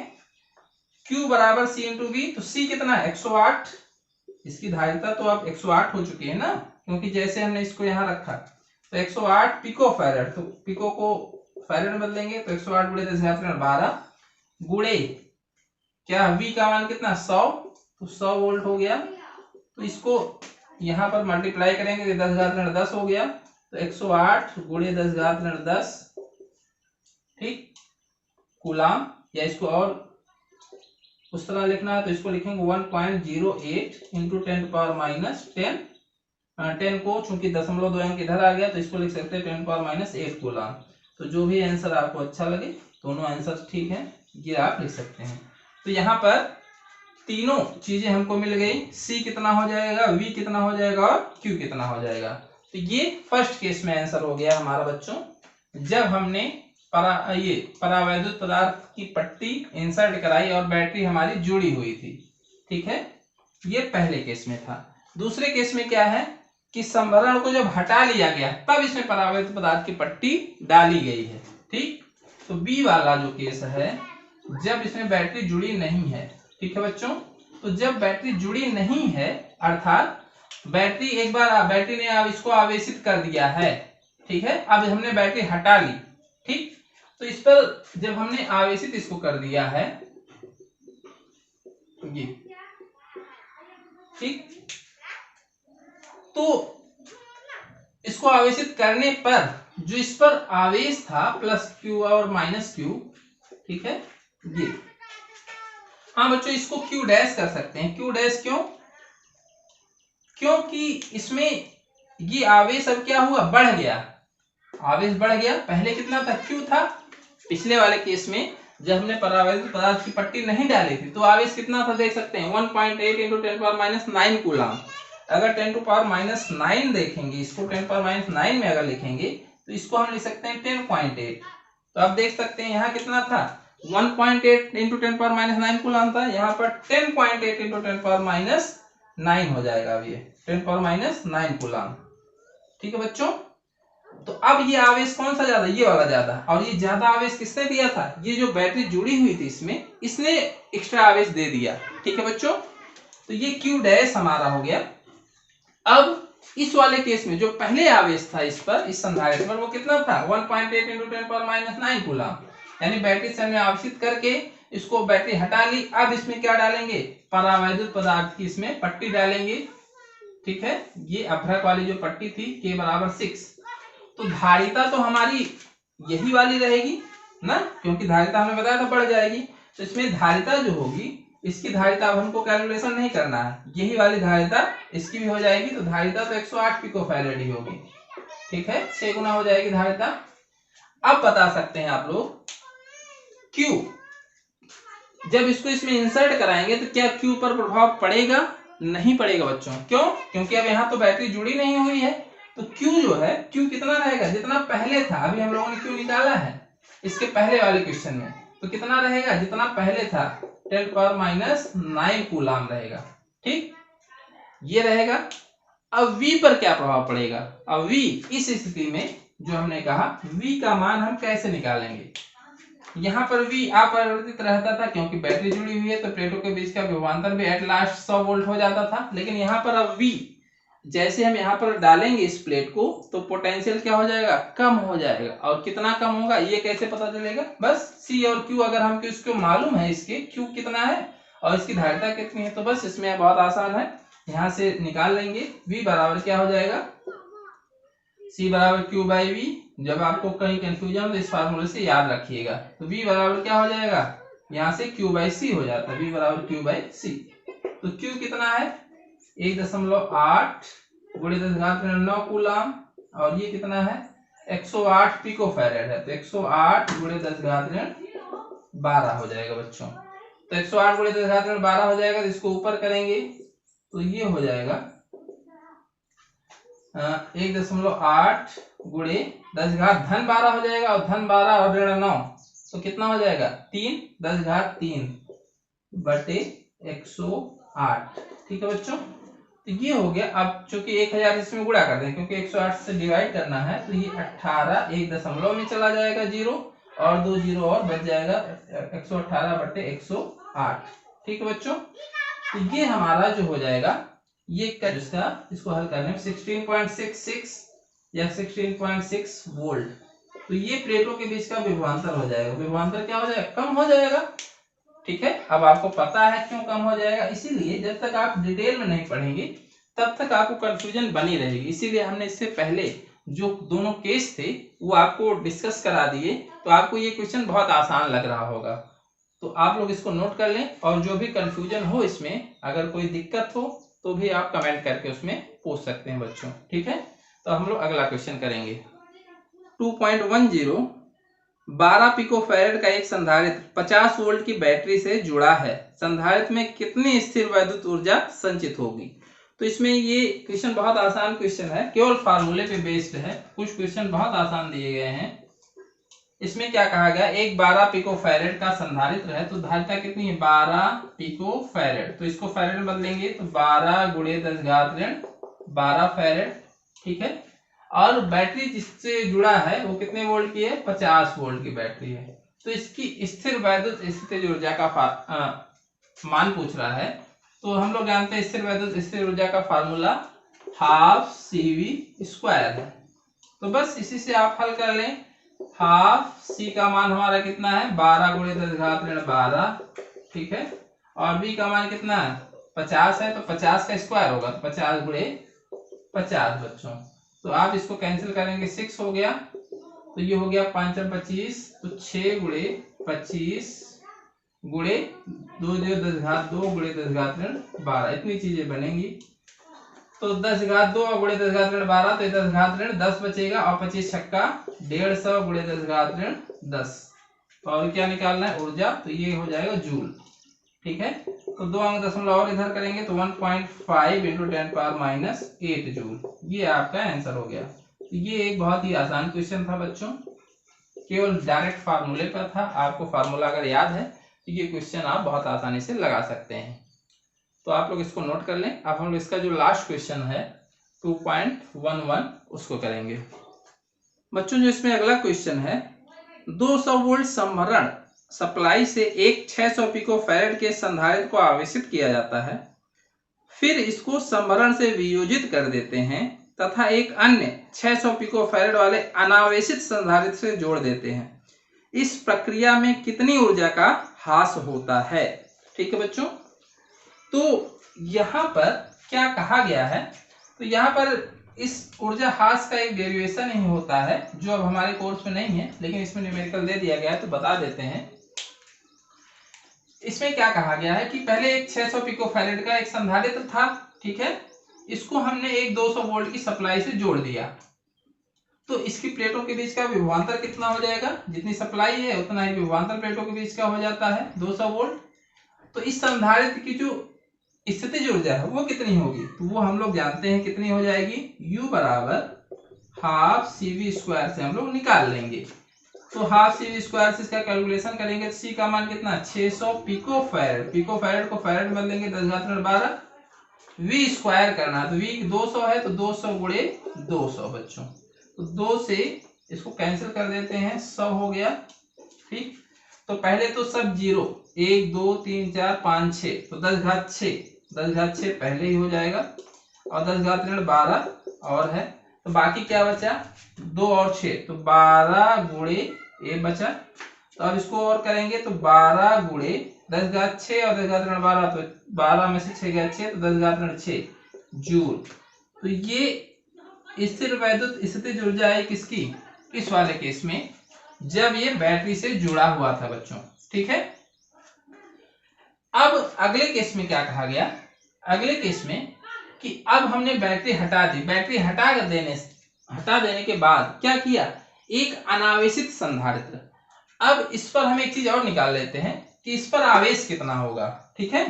Q बराबर C इंटू V, तो C कितना है 108, इसकी धारिता तो अब 108 हो चुकी है ना, क्योंकि जैसे हमने इसको यहाँ रखा। तो 108 पिको फैरेड, तो पिको को फैरेड में बदलेंगे तो 108 गुणे 10⁻12 गुणे क्या V का मान कितना 100, तो 100 वोल्ट हो गया। तो इसको यहाँ पर मल्टीप्लाई करेंगे तो 10⁻10 हो गया। तो 108 गुणे 10⁻10 ठीक कूलाम, या इसको और उस तरह लिखना है तो इसको लिखेंगे 1.08 इंटू 10⁻−10। 10 को चूंकि 0.2 अंक इधर आ गया तो इसको लिख सकते हैं 10⁻8 कूलाम। तो जो भी आंसर आपको अच्छा लगे, दोनों आंसर ठीक है, ये आप लिख सकते हैं। तो यहाँ पर तीनों चीजें हमको मिल गई, C कितना हो जाएगा, V कितना हो जाएगा और Q कितना हो जाएगा। तो ये फर्स्ट केस में आंसर हो गया हमारा बच्चों, जब हमने परावैद्युत पदार्थ की पट्टी इंसर्ट कराई और बैटरी हमारी जुड़ी हुई थी। ठीक है, ये पहले केस में था। दूसरे केस में क्या है कि संभरण को जब हटा लिया गया तब इसमें परावैद्युत पदार्थ की पट्टी डाली गई है। ठीक, तो बी वाला जो केस है जब इसमें बैटरी जुड़ी नहीं है। ठीक है बच्चों, तो जब बैटरी जुड़ी नहीं है अर्थात बैटरी एक बार बैटरी ने अब इसको आवेशित कर दिया है। ठीक है, अब हमने बैटरी हटा ली। ठीक, तो इस पर जब हमने आवेशित इसको कर दिया है ये, ठीक, तो इसको आवेशित करने पर जो इस पर आवेश था प्लस क्यू और माइनस क्यू, ठीक है ये, हाँ बच्चों इसको क्यू डैश कर सकते हैं। क्यू डैश क्यों? क्योंकि इसमें ये आवेश अब क्या हुआ, बढ़ गया, आवेश बढ़ गया। पहले कितना था, क्यू था। पिछले वाले केस में जब हमने परावैद्युत पदार्थ की पट्टी नहीं डाली थी तो आवेश कितना था देख सकते हैं 1.8 इंटू 10⁻⁹ कूलम। अगर 10⁻⁹ देखेंगे इसको 10⁻⁹ में अगर लिखेंगे तो इसको हम लिख सकते हैं 10.8। तो आप देख सकते हैं यहाँ कितना था 1.8 इंटू 10⁻⁹ कूलम था, यहाँ पर 10.8 इंटू 10⁻⁹ हो जाएगा। अब ये 10⁻⁹ कूलम। ठीक है बच्चों, तो अब ये आवेश कौन सा ज्यादा, ये वाला ज्यादा। और ये ज्यादा आवेश किसने दिया था, ये जो बैटरी जुड़ी हुई थी इसमें, इसने एक्स्ट्रा आवेश दे दिया। ठीक है बच्चों, तो ये क्यू डैश हमारा हो गया। अब इस वाले केस में जो पहले आवेश था इस पर, इस संधारित्र पर, वो कितना था 1.8 इंटू 10⁻⁹ कूलम। यानी बैटरी से हमने आवेशित करके इसको बैटरी हटा ली। अब इसमें क्या डालेंगे, परावैद्युत पदार्थ की इसमें पट्टी डालेंगे। ठीक है, ये अभ्रक वाली जो पट्टी थी K बराबर 6, तो धारिता तो हमारी यही वाली रहेगी ना, क्योंकि धारिता हमने बताया था बढ़ जाएगी। तो इसमें धारिता जो होगी, इसकी धारिता अब हमको कैलकुलेशन नहीं करना है, यही वाली धारिता इसकी भी हो जाएगी। तो धारिता तो 108 पिकोफैरेड ही होगी। ठीक है, 6 गुना हो जाएगी धारिता। अब बता सकते हैं आप लोग Q, जब इसको इसमें इंसर्ट कराएंगे तो क्या Q पर प्रभाव पड़ेगा? नहीं पड़ेगा बच्चों। क्यों? क्योंकि अब यहाँ तो बैटरी जुड़ी नहीं हुई है। तो Q जो है, Q कितना रहेगा, जितना पहले था। अभी हम लोगों ने Q निकाला है इसके पहले वाले क्वेश्चन में, तो कितना रहेगा, जितना पहले था 10⁻⁹ कूलम रहेगा। ठीक, ये रहेगा। अब V पर क्या प्रभाव पड़ेगा? अब V इस स्थिति में जो हमने कहा V का मान हम कैसे निकालेंगे। यहाँ पर V अपरिवर्तित रहता था क्योंकि बैटरी जुड़ी हुई है, तो प्लेटों के बीच का विभवांतर भी एट लास्ट 100 वोल्ट हो जाता था। लेकिन यहाँ पर अब V जैसे हम यहाँ पर डालेंगे इस प्लेट को, तो पोटेंशियल क्या हो जाएगा, कम हो जाएगा। और कितना कम होगा ये कैसे पता चलेगा, बस C और Q अगर हमको इसको मालूम है, इसके Q कितना है और इसकी धारिता कितनी है, तो बस इसमें बहुत आसान है, यहाँ से निकाल लेंगे। V बराबर क्या हो जाएगा, C बराबर Q बाई V। जब आपको कहीं कंफ्यूजन हो तो इस फार्मूले से याद रखिएगा। तो V बराबर क्या हो जाएगा, यहाँ से Q बाई C हो जाता है, V बराबर Q बाई C। तो Q कितना है 1.8 गुणे 10⁻⁹ कूलम, और ये कितना है 108 पिकोफैरेड है। तो 108 गुणे 10⁻12 हो जाएगा बच्चों। तो 108 गुणे 10⁻12 हो जाएगा। तो इसको ऊपर करेंगे तो ये हो जाएगा 1.8 गुणे 10⁻12 हो जाएगा, और धन 12 और ऋण 9, तो कितना हो जाएगा 3 10⁻3 बटे 108। ठीक है बच्चों, तो ये हो गया। अब चूंकि 1000 इसमें गुणा कर दें क्योंकि 108 से डिवाइड करना है, तो ये 18 एक दशमलव में चला जाएगा 0, और 2 0 और बच जाएगा 118 बटे 108। ठीक है बच्चों, तो ये हमारा जो हो जाएगा ये इसका, इसको हल करने में 16.66 या 16.6 वोल्ट। तो ये प्लेटों के बीच का विभवांतर हो जाएगा। विभवांतर क्या हो जाएगा, कम हो जाएगा। ठीक है, अब आपको पता है क्यों कम हो जाएगा, इसीलिए जब तक आप डिटेल में नहीं पढ़ेंगे तब तक आपको कंफ्यूजन बनी रहेगी। इसीलिए हमने इससे पहले जो दोनों केस थे वो आपको डिस्कस करा दिए, तो आपको ये क्वेश्चन बहुत आसान लग रहा होगा। तो आप लोग इसको नोट कर लें, और जो भी कंफ्यूजन हो इसमें, अगर कोई दिक्कत हो तो भी आप कमेंट करके उसमें पूछ सकते हैं बच्चों। ठीक है, तो हम लोग अगला क्वेश्चन करेंगे। 2.10 12 पिकोफैरेड का एक संधारित्र 50 वोल्ट की बैटरी से जुड़ा है। संधारित्र में कितनी स्थिर वैद्युत ऊर्जा संचित होगी। तो इसमें ये क्वेश्चन बहुत आसान क्वेश्चन है, केवल फार्मूले पे बेस्ड है। कुछ क्वेश्चन बहुत आसान दिए गए हैं। इसमें क्या कहा गया, एक 12 पिकोफैरेड का संधारित्र है, तो धारिता कितनी है 12 पिकोफैरेड। तो इसको फैरेड में बदलेंगे तो 12 गुणे 10⁻12 फैरेड। ठीक है। और बैटरी जिससे जुड़ा है वो कितने वोल्ट की है, 50 वोल्ट की बैटरी है। तो इसकी स्थिर वैद्युत स्थितिज ऊर्जा का मान पूछ रहा है। तो हम लोग जानते हैं स्थिर वैद्युत स्थिर ऊर्जा का फार्मूला हाफ CV² है। तो बस इसी से आप हल कर लें। हाफ C का मान हमारा कितना है, 12 × 10⁻12, ठीक है। और B का मान कितना है, 50 है, तो 50 का स्क्वायर होगा, तो 50 × 50 बच्चों। तो आप इसको कैंसिल करेंगे, 6 हो गया, तो ये हो गया 5 × 25, तो 6 × 25 गुणे 2 × 10⁻2 × 10⁻12 इतनी चीजें बनेंगी। तो 10⁻2 × 10⁻12, तो 10⁻10 बचेगा, और 25 छक्का 150 × 10⁻10। और क्या निकालना है, ऊर्जा, तो ये हो जाएगा जूल, ठीक है। तो 2 अंक दशमलव और इधर करेंगे, तो 1.5 × 10⁻8 जूल, ये आपका आंसर हो गया। तो ये एक बहुत ही आसान क्वेश्चन था बच्चों, केवल डायरेक्ट फार्मूले पर था। आपको फार्मूला अगर याद है तो ये क्वेश्चन आप बहुत आसानी से लगा सकते हैं। तो आप लोग इसको नोट कर लें। अब हम लोग इसका जो लास्ट क्वेश्चन है 2.11 उसको करेंगे बच्चों। जो इसमें अगला क्वेश्चन है, 200 वोल्ट संभरण सप्लाई से एक 600 पिकोफैरेड के संधारित्र को आवेशित किया जाता है, फिर इसको संभरण से वियोजित कर देते हैं तथा एक अन्य 600 पिकोफैरेड वाले अनावेशित संधारित्र से जोड़ देते हैं। इस प्रक्रिया में कितनी ऊर्जा का ह्रास होता है, ठीक है बच्चों। तो यहाँ पर क्या कहा गया है, तो यहाँ पर इस ऊर्जा ह्रास का एक डेरिवेशन ही होता है जो अब हमारे कोर्स में नहीं है, लेकिन इसमें न्यूमेरिकल दे दिया गया है तो बता देते हैं। इसमें क्या कहा गया है कि पहले एक 600 पिकोफैरेड का एक संधारित्र था, ठीक है। इसको हमने एक 200 वोल्ट की सप्लाई से जोड़ दिया, तो इसकी प्लेटों के बीच का विभवांतर कितना हो जाएगा, जितनी सप्लाई है उतना ही विभवांतर प्लेटों के बीच का हो जाता है, 200 वोल्ट। तो इस संधारित्र की जो स्थितिज ऊर्जा है वो कितनी होगी, तो वो हम लोग जानते हैं कितनी हो जाएगी, U = हाफ CV² से हम लोग निकाल लेंगे। तो हाफ CV² से इसका कैलकुलेशन करेंगे, तो C का मान कितना, 600 पिकोफैरेड, पिकोफैरेड को फैरेड में लेंगे 10⁻12, V² करना, तो V 200 है, तो 200 × 200 बच्चों। तो 2 से इसको कैंसिल कर देते हैं, 100 हो गया, ठीक। तो पहले तो सब जीरो, 1 2 3 4 5 6, तो 10⁻6 पहले ही हो जाएगा, और 10⁻12 और है, तो बाकी क्या बचा, 2 और 6, तो 12 × A बचा। तो अब इसको और करेंगे, तो 12 × 10⁻6 और 10⁻12, तो 12 में से 6 गया 6, तो 10⁻6 जूल। तो ये स्थिर वैद्युत स्थितिज ऊर्जा है किसकी, इस वाले केस में जब ये बैटरी से जुड़ा हुआ था बच्चों, ठीक है। अब अगले केस में क्या कहा गया, अगले केस में कि अब हमने बैटरी हटा दी, बैटरी हटा देने के बाद क्या किया, एक अनावेशित संधारित्र। अब इस पर हम एक चीज और निकाल लेते हैं कि इस पर आवेश कितना होगा, ठीक है,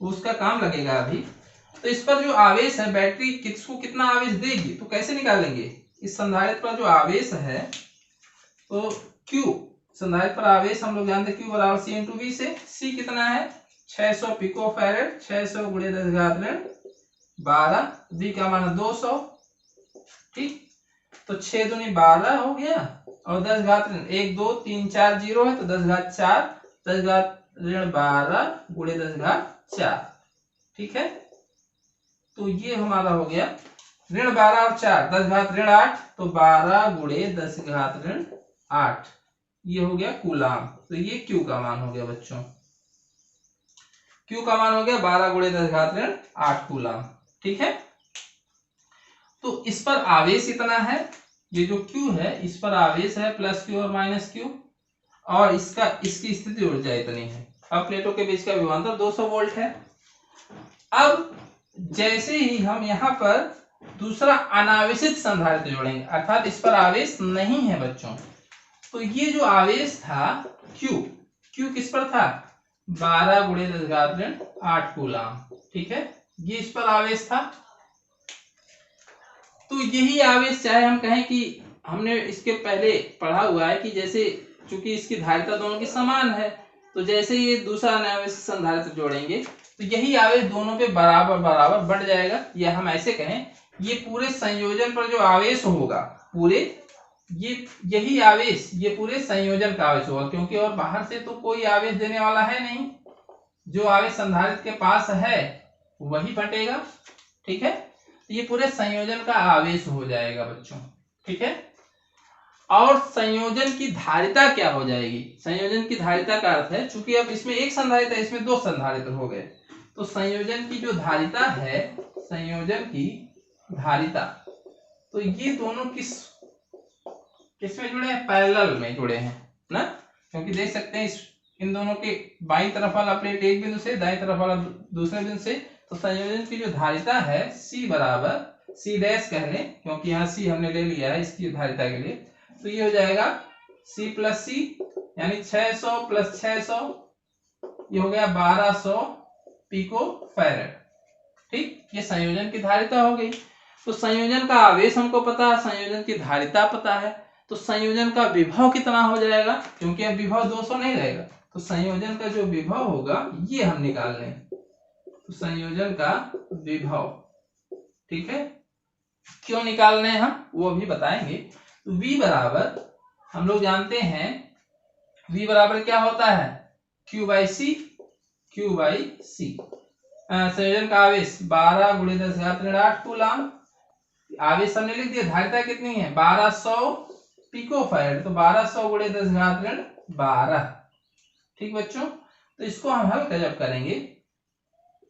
उसका काम लगेगा अभी। तो इस पर जो आवेश है, बैटरी किसको कितना आवेश देगी, तो कैसे निकालेंगे, इस संधारित्र पर जो आवेश है, तो Q, संधारित्र पर आवेश हम लोग जानते हैं Q = C × V से। C कितना है, 600 पिकोफैरेड, 600 × 10⁻12, V का मान 200, ठीक। तो 6 दूनी 12 हो गया, और 10⁻3 1 2 3 4 0 है, तो 10⁻4 10⁻12 × 10⁻4, ठीक है। तो ये हमारा हो गया -12 और 4 10⁻8, तो 12 × 10⁻8, ये हो गया कूलाम। तो ये Q का मान हो गया बच्चों, Q का मान हो गया 12 × 10⁻8 कूलाम, ठीक है। तो इस पर आवेश इतना है, ये जो Q है इस पर आवेश है +Q और -Q, और इसकी स्थिति ऊर्जा इतनी है। अब प्लेटों के बीच का विभवांतर 200 वोल्ट है। अब जैसे ही हम यहाँ पर दूसरा अनावेशित संधारित्र जोड़ेंगे, अर्थात इस पर आवेश नहीं है बच्चों, तो ये जो आवेश था Q किस पर था, 12 × 10⁻8 कूलाम, ठीक है, ये इस पर आवेश था। तो यही आवेश, चाहे हम कहें कि हमने इसके पहले पढ़ा हुआ है कि जैसे चूंकि इसकी धारिता दोनों की समान है, तो जैसे ये दूसरा अनावेशित संधारित्र जोड़ेंगे तो यही आवेश दोनों पे बराबर बराबर बढ़ जाएगा, या हम ऐसे कहें ये पूरे संयोजन पर जो आवेश होगा, पूरे यही आवेश, ये पूरे संयोजन का आवेश होगा, क्योंकि और बाहर से तो कोई आवेश देने वाला है नहीं, जो आवेश संधारित्र के पास है वही बटेगा। ठीक है, तो ये पूरे संयोजन का आवेश हो जाएगा बच्चों। ठीक है, और संयोजन की धारिता क्या हो जाएगी? संयोजन की धारिता का अर्थ है, चूंकि अब इसमें एक संधारित्र है, इसमें दो संधारित्र हो गए, तो संयोजन की जो धारिता है, संयोजन की धारिता, तो ये दोनों किस में जुड़े हैं? पैरेलल में जुड़े हैं ना, क्योंकि देख सकते हैं इन दोनों के बाईं तरफ वाला प्लेट एक बिंदु से, दाईं तरफ वाला दूसरे बिंदु से, तो संयोजन की जो धारिता है C बराबर C डैश कह लें, क्योंकि यहाँ C हमने ले लिया है इसकी धारिता के लिए, तो ये हो जाएगा C प्लस C, यानी 600 प्लस 600, ये हो गया 1200 पिको फैरेड। ठीक, ये संयोजन की धारिता हो गई। तो संयोजन का आवेश हमको पता है, संयोजन की धारिता पता है, तो संयोजन का विभव कितना हो जाएगा? क्योंकि अब विभव 200 नहीं रहेगा, तो संयोजन का जो विभव होगा ये हम निकाल लें, तो संयोजन का विभव। ठीक है, क्यों निकालने हैं हम वो भी बताएंगे। तो V बराबर हम लोग जानते हैं, V बराबर क्या होता है? Q by C, Q by C. संयोजन का आवेश 12 गुणे 10⁻8 कूलम, आवेश हमने लिख दिया, धारिता कितनी है? 1200 पिको फैरेड, तो 1200 गुणे 10⁻12। ठीक बच्चों, तो इसको हम हल जब करेंगे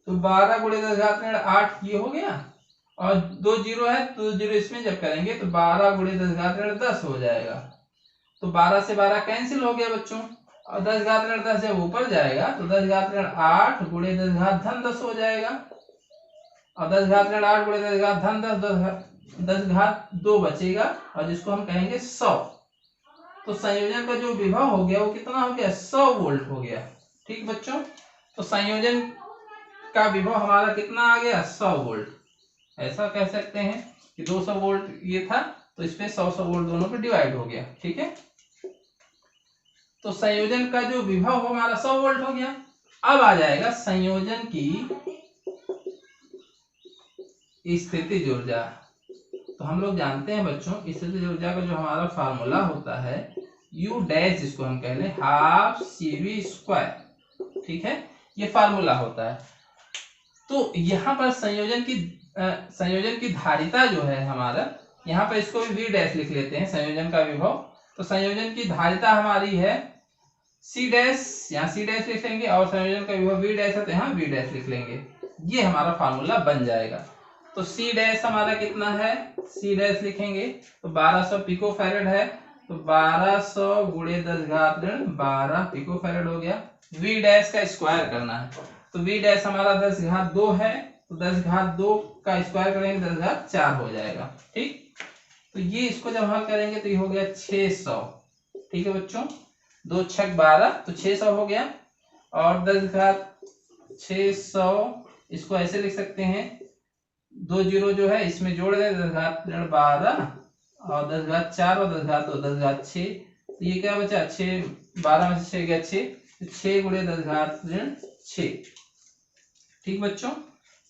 तो 12 गुणे 10⁻8 ये हो गया, और 2 जीरो है तो जीरो इसमें जब करेंगे तो 12 गुणे 10⁻10 हो जाएगा, तो 12 से 12 कैंसिल हो गया बच्चों, और 10⁻10 जब ऊपर जाएगा तो 10⁻8 गुणे 10⁻10 हो जाएगा, और 10⁻8 गुणे 10⁻10 10⁻2 बचेगा, और जिसको हम कहेंगे 100। तो संयोजन का जो विभव हो गया वो कितना हो गया? 100 वोल्ट हो गया। ठीक बच्चों, तो संयोजन का विभव हमारा कितना आ गया? 100 वोल्ट। ऐसा कह सकते हैं कि 200 वोल्ट ये था, तो इसमें 100 वोल्ट दोनों पे डिवाइड हो गया। ठीक है, तो संयोजन का जो विभव हो हमारा 100 वोल्ट हो गया। अब आ जाएगा संयोजन की स्थितिज ऊर्जा। तो हम लोग जानते हैं बच्चों, स्थितिज ऊर्जा का जो हमारा फार्मूला होता है U डैश, जिसको हम कह लें हाफ CV²। ठीक है, ये फार्मूला होता है। तो यहाँ पर संयोजन की धारिता जो है हमारा, यहाँ पर इसको भी V डैश लिख लेते हैं, संयोजन का विभव। तो संयोजन की धारिता हमारी है C डैश, यहाँ C डैश लिख लेंगे, और संयोजन का विभव V डैश है तो यहाँ V डैश लिख लेंगे। ये हमारा फार्मूला बन जाएगा। तो C डैश हमारा कितना है? C डैश लिखेंगे तो 1200 पिको फैरेड है, तो 1200 गुणे 10⁻12 पिको फैरेड हो गया। V डैश का स्क्वायर करना है, तो V डैश हमारा 10⁻2 है, तो 10⁻2 का स्क्वायर करेंगे 10⁻4 हो जाएगा। ठीक, तो ये इसको जब हल करेंगे तो ये हो गया 600। ठीक है बच्चों, 2 छक 12, तो 600 हो गया, और 10⁻600 इसको ऐसे लिख सकते हैं, 2 जीरो जो है इसमें जोड़ दें, 10⁻12 और 10⁻4 और 10⁻2 10⁻6, तो ये क्या बचा? 6, 12 में से 6 गया 6, तो 6 गुणे 10⁻6। ठीक बच्चों,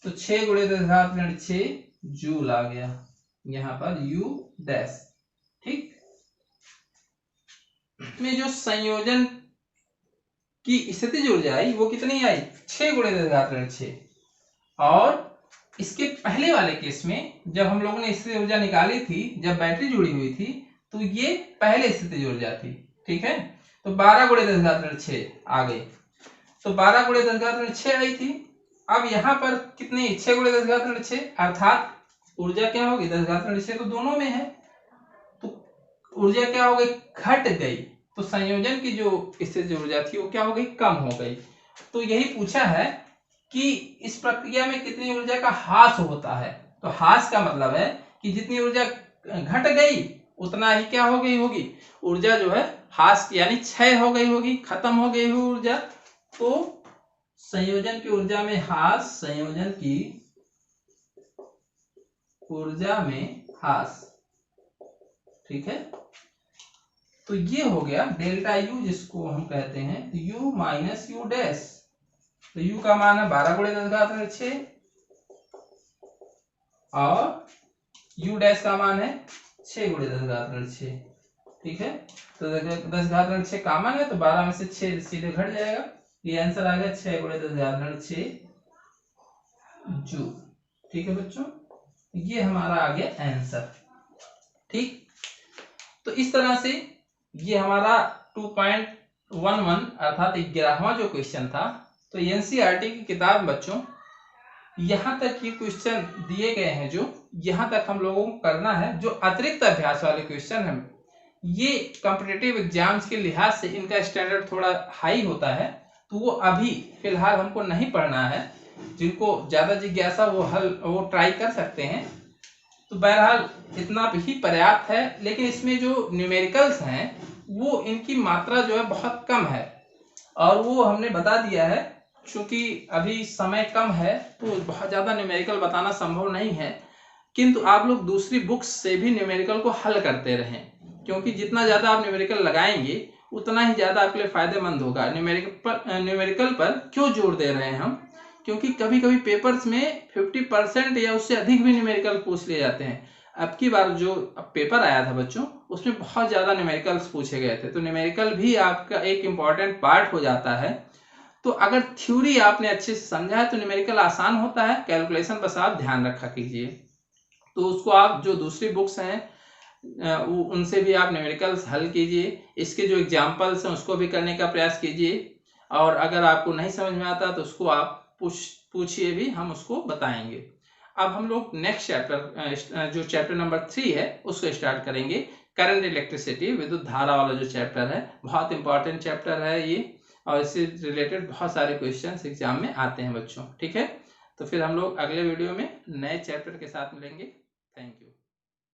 तो 6 गुणे 10⁻6 जूल आ गया यहाँ पर U डैश। ठीक, में जो संयोजन की स्थितिज ऊर्जा आई वो कितनी आई? 6 गुणे 10⁻6। और इसके पहले वाले केस में जब हम लोगों ने स्थितिज ऊर्जा निकाली थी, जब बैटरी जुड़ी हुई थी, तो ये पहले स्थितिज ऊर्जा थी। ठीक है, तो 12 गुणे 10⁻6 आ गई, तो 12 गुणे 10⁻6 आई थी। अब यहाँ पर कितनी? 6 गुणे 10⁻6, अर्थात ऊर्जा क्या होगी? 10⁻6 तो दोनों में है, तो ऊर्जा क्या हो गई? घट गई। तो संयोजन की जो स्थितिज ऊर्जा थी वो क्या हो गई? कम हो गई। तो यही पूछा है कि इस प्रक्रिया में कितनी ऊर्जा का ह्रास होता है। तो ह्रास का मतलब है कि जितनी ऊर्जा घट गई उतना ही क्या हो गई होगी? ऊर्जा जो है ह्रास, यानी क्षय हो गई होगी, खत्म हो गई होगी ऊर्जा। तो संयोजन की ऊर्जा में ह्रास, संयोजन की ऊर्जा में ह्रास। ठीक है, तो ये हो गया डेल्टा U, जिसको हम कहते हैं U माइनस U डैश। तो U का मान है 12 गुणे 10⁻6, और u डैश का मान है 6 गुणे 10 घात ऋण 6, ठीक है। तो 10 घात ऋण 6 कॉमन है, तो 12 में से 6 सीधे घट जाएगा, ये आंसर आ गया 6 गुणे 10 घात ऋण 6 जूल, ठीक है बच्चों, ये हमारा आ गया आंसर, ठीक। तो इस तरह से ये हमारा 2.11 अर्थात 11वां जो क्वेश्चन था। तो एनसीईआरटी की किताब बच्चों यहाँ तक ये क्वेश्चन दिए गए हैं, जो यहाँ तक हम लोगों को करना है। जो अतिरिक्त अभ्यास वाले क्वेश्चन हैं, ये कॉम्पिटिटिव एग्जाम्स के लिहाज से इनका स्टैंडर्ड थोड़ा हाई होता है, तो वो अभी फिलहाल हमको नहीं पढ़ना है। जिनको ज्यादा जिज्ञासा वो ट्राई कर सकते हैं। तो बहरहाल इतना ही पर्याप्त है। लेकिन इसमें जो न्यूमेरिकल्स हैं वो इनकी मात्रा जो है बहुत कम है, और वो हमने बता दिया है। चूंकि अभी समय कम है तो बहुत ज्यादा न्यूमेरिकल बताना संभव नहीं है, किंतु आप लोग दूसरी बुक्स से भी न्यूमेरिकल को हल करते रहें, क्योंकि जितना ज्यादा आप न्यूमेरिकल लगाएंगे उतना ही ज्यादा आपके लिए फायदेमंद होगा। न्यूमेरिकल पर क्यों जोर दे रहे हैं हम, क्योंकि कभी कभी पेपर्स में 50% या उससे अधिक भी न्यूमेरिकल पूछ लिए जाते हैं। अब की बार जो पेपर आया था बच्चों, उसमें बहुत ज्यादा न्यूमेरिकल्स पूछे गए थे, तो न्यूमेरिकल भी आपका एक इम्पॉर्टेंट पार्ट हो जाता है। तो अगर थ्योरी आपने अच्छे से समझा है तो न्यूमेरिकल आसान होता है, कैलकुलेशन बस आप ध्यान रखा कीजिए। तो उसको आप जो दूसरी बुक्स हैं उनसे भी आप न्यूमेरिकल्स हल कीजिए, इसके जो एग्जाम्पल्स हैं उसको भी करने का प्रयास कीजिए, और अगर आपको नहीं समझ में आता तो उसको आप पूछिए भी, हम उसको बताएंगे। अब हम लोग नेक्स्ट चैप्टर जो चैप्टर नंबर 3 है उसको स्टार्ट करेंगे। करंट इलेक्ट्रिसिटी, विद्युत धारा वाला जो चैप्टर है, बहुत इंपॉर्टेंट चैप्टर है ये, और इससे रिलेटेड बहुत सारे क्वेश्चंस एग्जाम में आते हैं बच्चों, ठीक है। तो फिर हम लोग अगले वीडियो में नए चैप्टर के साथ मिलेंगे। Thank you.